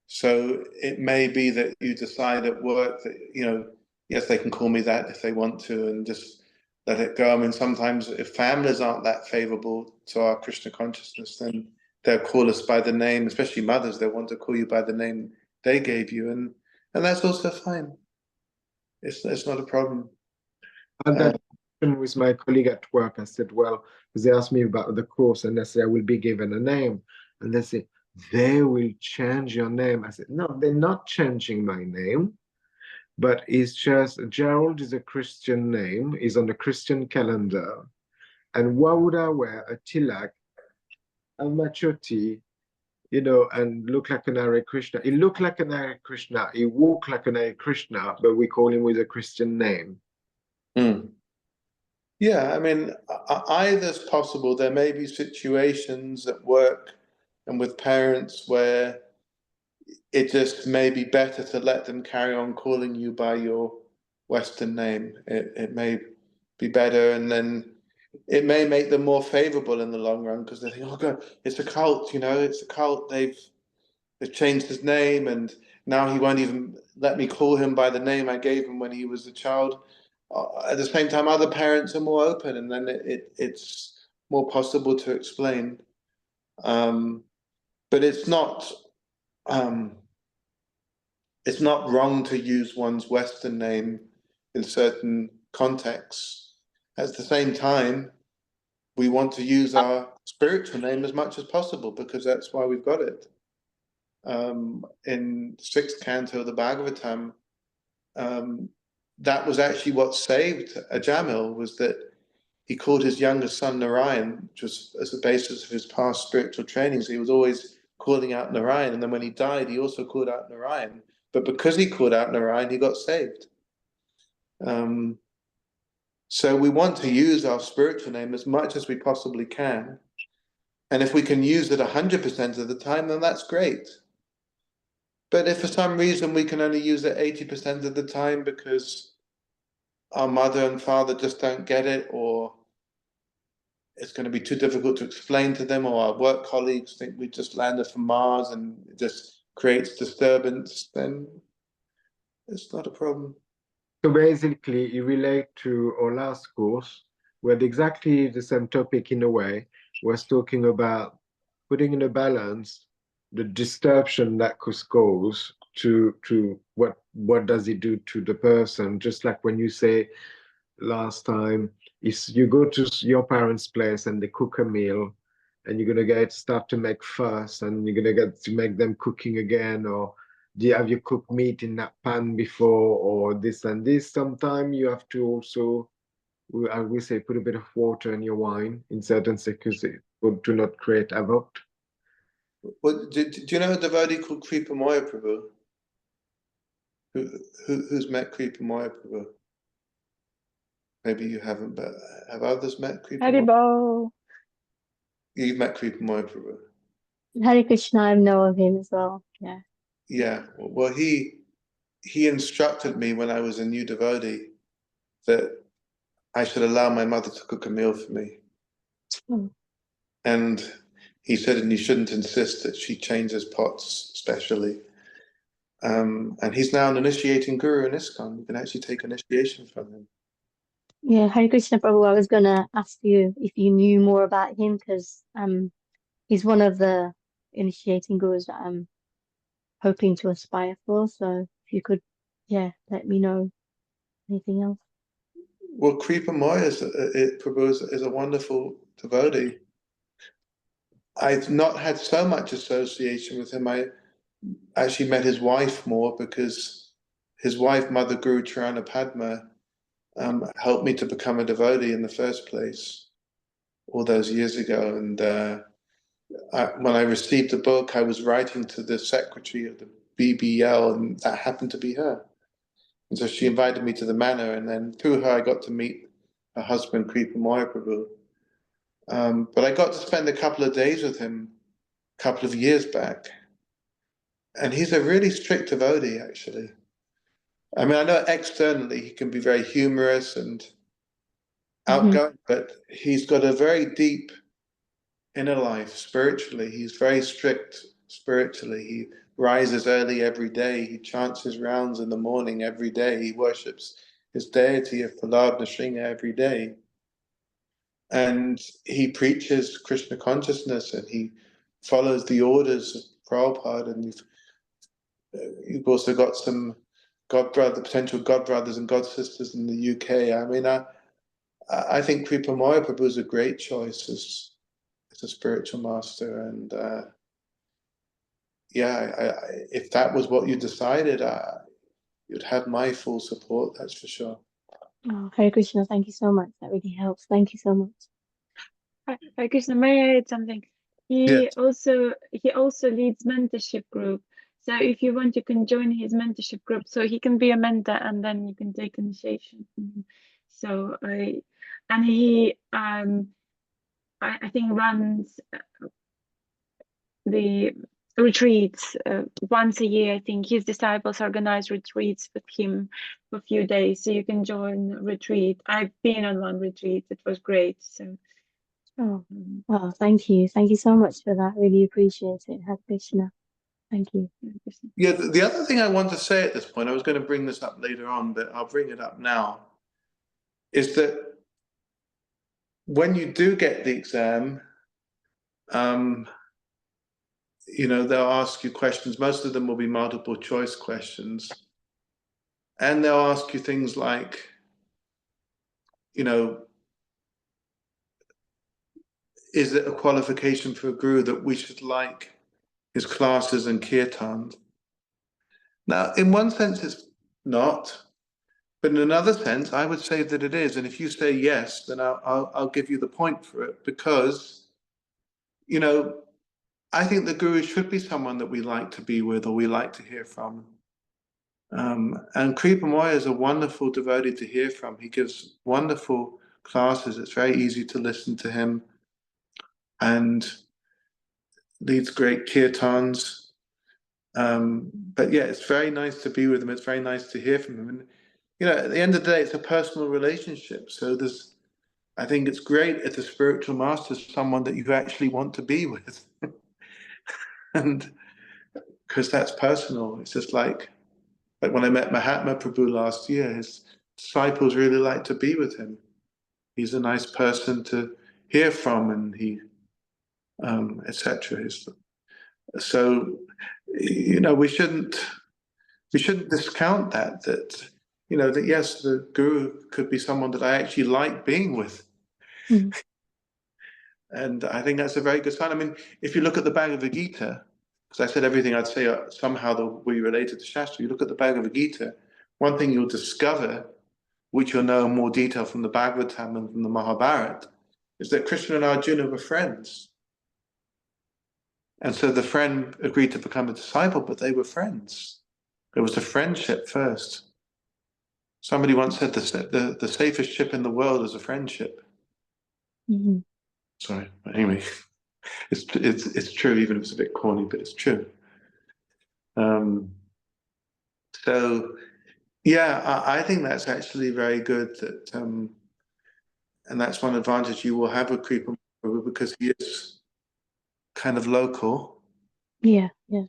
So it may be that you decide at work that, yes, they can call me that if they want to, and just let it go. I mean, sometimes if families aren't that favorable to our Krishna consciousness, then they'll call us by the name, especially mothers, they want to call you by the name they gave you. And that's also fine. It's not a problem. And that with my colleague at work, I said, well, because they asked me about the course, and they said, I will be given a name. And they say, they will change your name. I said, no, they're not changing my name, but it's just, Gerald is a Christian name, is on the Christian calendar. And why would I wear a tilak, a machoti, and look like an Hare Krishna? He looked like an Hare Krishna, he walked like an Hare Krishna, but we call him with a Christian name. Yeah, I mean, either's possible. There may be situations at work and with parents where it just may be better to let them carry on calling you by your Western name. It may be better, and then it may make them more favorable in the long run because they think, oh God, it's a cult, it's a cult. They've changed his name, and now he won't even let me call him by the name I gave him when he was a child. At the same time, other parents are more open, and then it's more possible to explain. But um, it's not wrong to use one's Western name in certain contexts. At the same time, we want to use our spiritual name as much as possible because that's why we've got it. In the sixth canto of the Bhagavatam, that was actually what saved Ajamil, was that he called his younger son Narayan, which was as the basis of his past spiritual training. So he was always calling out Narayan. And then when he died, he also called out Narayan. But because he called out Narayan, he got saved. So we want to use our spiritual name as much as we possibly can. And if we can use it 100% of the time, then that's great. But if for some reason we can only use it 80% of the time because our mother and father just don't get it, or it's going to be too difficult to explain to them, or our work colleagues think we just landed from Mars and it just creates disturbance, then it's not a problem. So basically, you relate to our last course, where exactly the same topic in a way was talking about putting in a balance the disruption that could cause to what does it do to the person. Just like when you say last time, if you go to your parents' place and they cook a meal, and you're gonna start to make fuss, and you're gonna get to make them cooking again, or have you cooked meat in that pan before, or this and this. Sometimes you have to also, I will say, put a bit of water in your wine in certain circumstances to not create havoc. Well, do you know a devotee called Kripa Moya Prabhu? Who's met Kripa Moya Prabhu? Maybe you haven't, but have others met Kripa Moya? Haribo. You've met Kripa Moya Prabhu. Hare Krishna, I know of him as well. Yeah. Yeah. Well, he instructed me when I was a new devotee that I should allow my mother to cook a meal for me. Mm. And he said, and you shouldn't insist that she changes pots specially. And he's now an initiating guru in ISKCON. You can actually take initiation from him. Yeah, Hare Krishna Prabhu, I was gonna ask you if you knew more about him because he's one of the initiating gurus that I'm hoping to aspire for. So if you could, yeah, let me know anything else. Well, Kripa Moya Prabhu is a wonderful devotee. I've not had so much association with him. I actually met his wife more because his wife, Mother Guru Charana Padma, helped me to become a devotee in the first place all those years ago. And when I received the book, I was writing to the secretary of the BBL, and that happened to be her. And so she invited me to the manor, and then through her, I got to meet her husband, Kripa Moya Prabhu. But I got to spend a couple of days with him a couple of years back. And he's a really strict devotee, actually. I mean, I know externally he can be very humorous and outgoing, but he's got a very deep inner life spiritually. He's very strict spiritually. He rises early every day. He chants his rounds in the morning every day. He worships his deity of Prahlad Nrsimha every day. And he preaches Krishna consciousness, and he follows the orders of Prabhupada. And you've also got some potential god brothers and god sisters in the UK. I mean, I think Kripa Moya Prabhu is a great choice as a spiritual master. And if that was what you decided, you'd have my full support, that's for sure. Oh, Hare Krishna, thank you so much. That really helps. Thank you so much. Hare Krishna, may I add something? He also leads mentorship group. So if you want, you can join his mentorship group. So he can be a mentor, and then you can take initiation from him. So and he I think runs the retreats once a year. I think his disciples organize retreats with him for a few days, so you can join a retreat. I've been on one retreat. It was great. So Oh, well, thank you. Thank you so much for that. Really appreciate it. Hare Krishna. Thank you. Yeah, the other thing I want to say at this point, I was going to bring this up later on, but I'll bring it up now, is that when you do get the exam, you know, they'll ask you questions. Most of them will be multiple choice questions. And they'll ask you things like, you know, is it a qualification for a guru that we should like his classes and kirtans? Now, in one sense, it's not. But in another sense, I would say that it is. And if you say yes, then I'll give you the point for it, because, you know, I think the guru should be someone that we like to be with or we like to hear from. And Kripa Moya is a wonderful devotee to hear from. He gives wonderful classes. It's very easy to listen to him, and leads great kirtans. But yeah, it's very nice to be with him. It's very nice to hear from him. And, you know, at the end of the day, it's a personal relationship. So I think it's great if the spiritual master is someone that you actually want to be with. And because that's personal. It's just like when I met Mahatma Prabhu last year, his disciples really like to be with him. He's a nice person to hear from, and he, etc. So, you know, we shouldn't discount that, you know, that yes, the guru could be someone that I actually like being with. Mm. And I think that's a very good sign. I mean, if you look at the Bhagavad Gita, because I said everything I'd say somehow will be related to Shastra, you look at the Bhagavad Gita, one thing you'll discover, which you'll know in more detail from the Bhagavatam and from the Mahabharata, is that Krishna and Arjuna were friends. And so the friend agreed to become a disciple, but they were friends. There was a friendship first. Somebody once said the safest ship in the world is a friendship. Mm-hmm. Sorry, but anyway, it's true, even if it's a bit corny, but it's true. So yeah, I think that's actually very good. That and that's one advantage you will have with Kripa Prabhu, because he is kind of local. Yeah, yeah.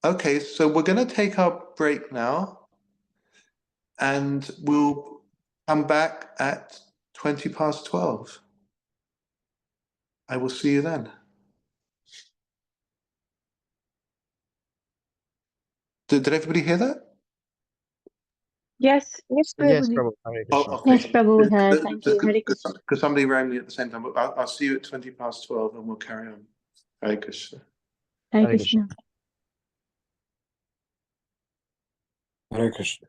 Okay, so we're going to take our break now, and we'll come back at 12:20. I will see you then. Did everybody hear that? Yes. Yes, Yes, Prabhuji. Prabhu. Hare Oh, Krishna. okay. Yes, Prabhu, we heard. Thank you. Hare Krishna. Because somebody rang me at the same time. But I'll see you at 12:20, and we'll carry on. Hare Krishna. Hare Hare Krishna. Krishna. Hare Krishna.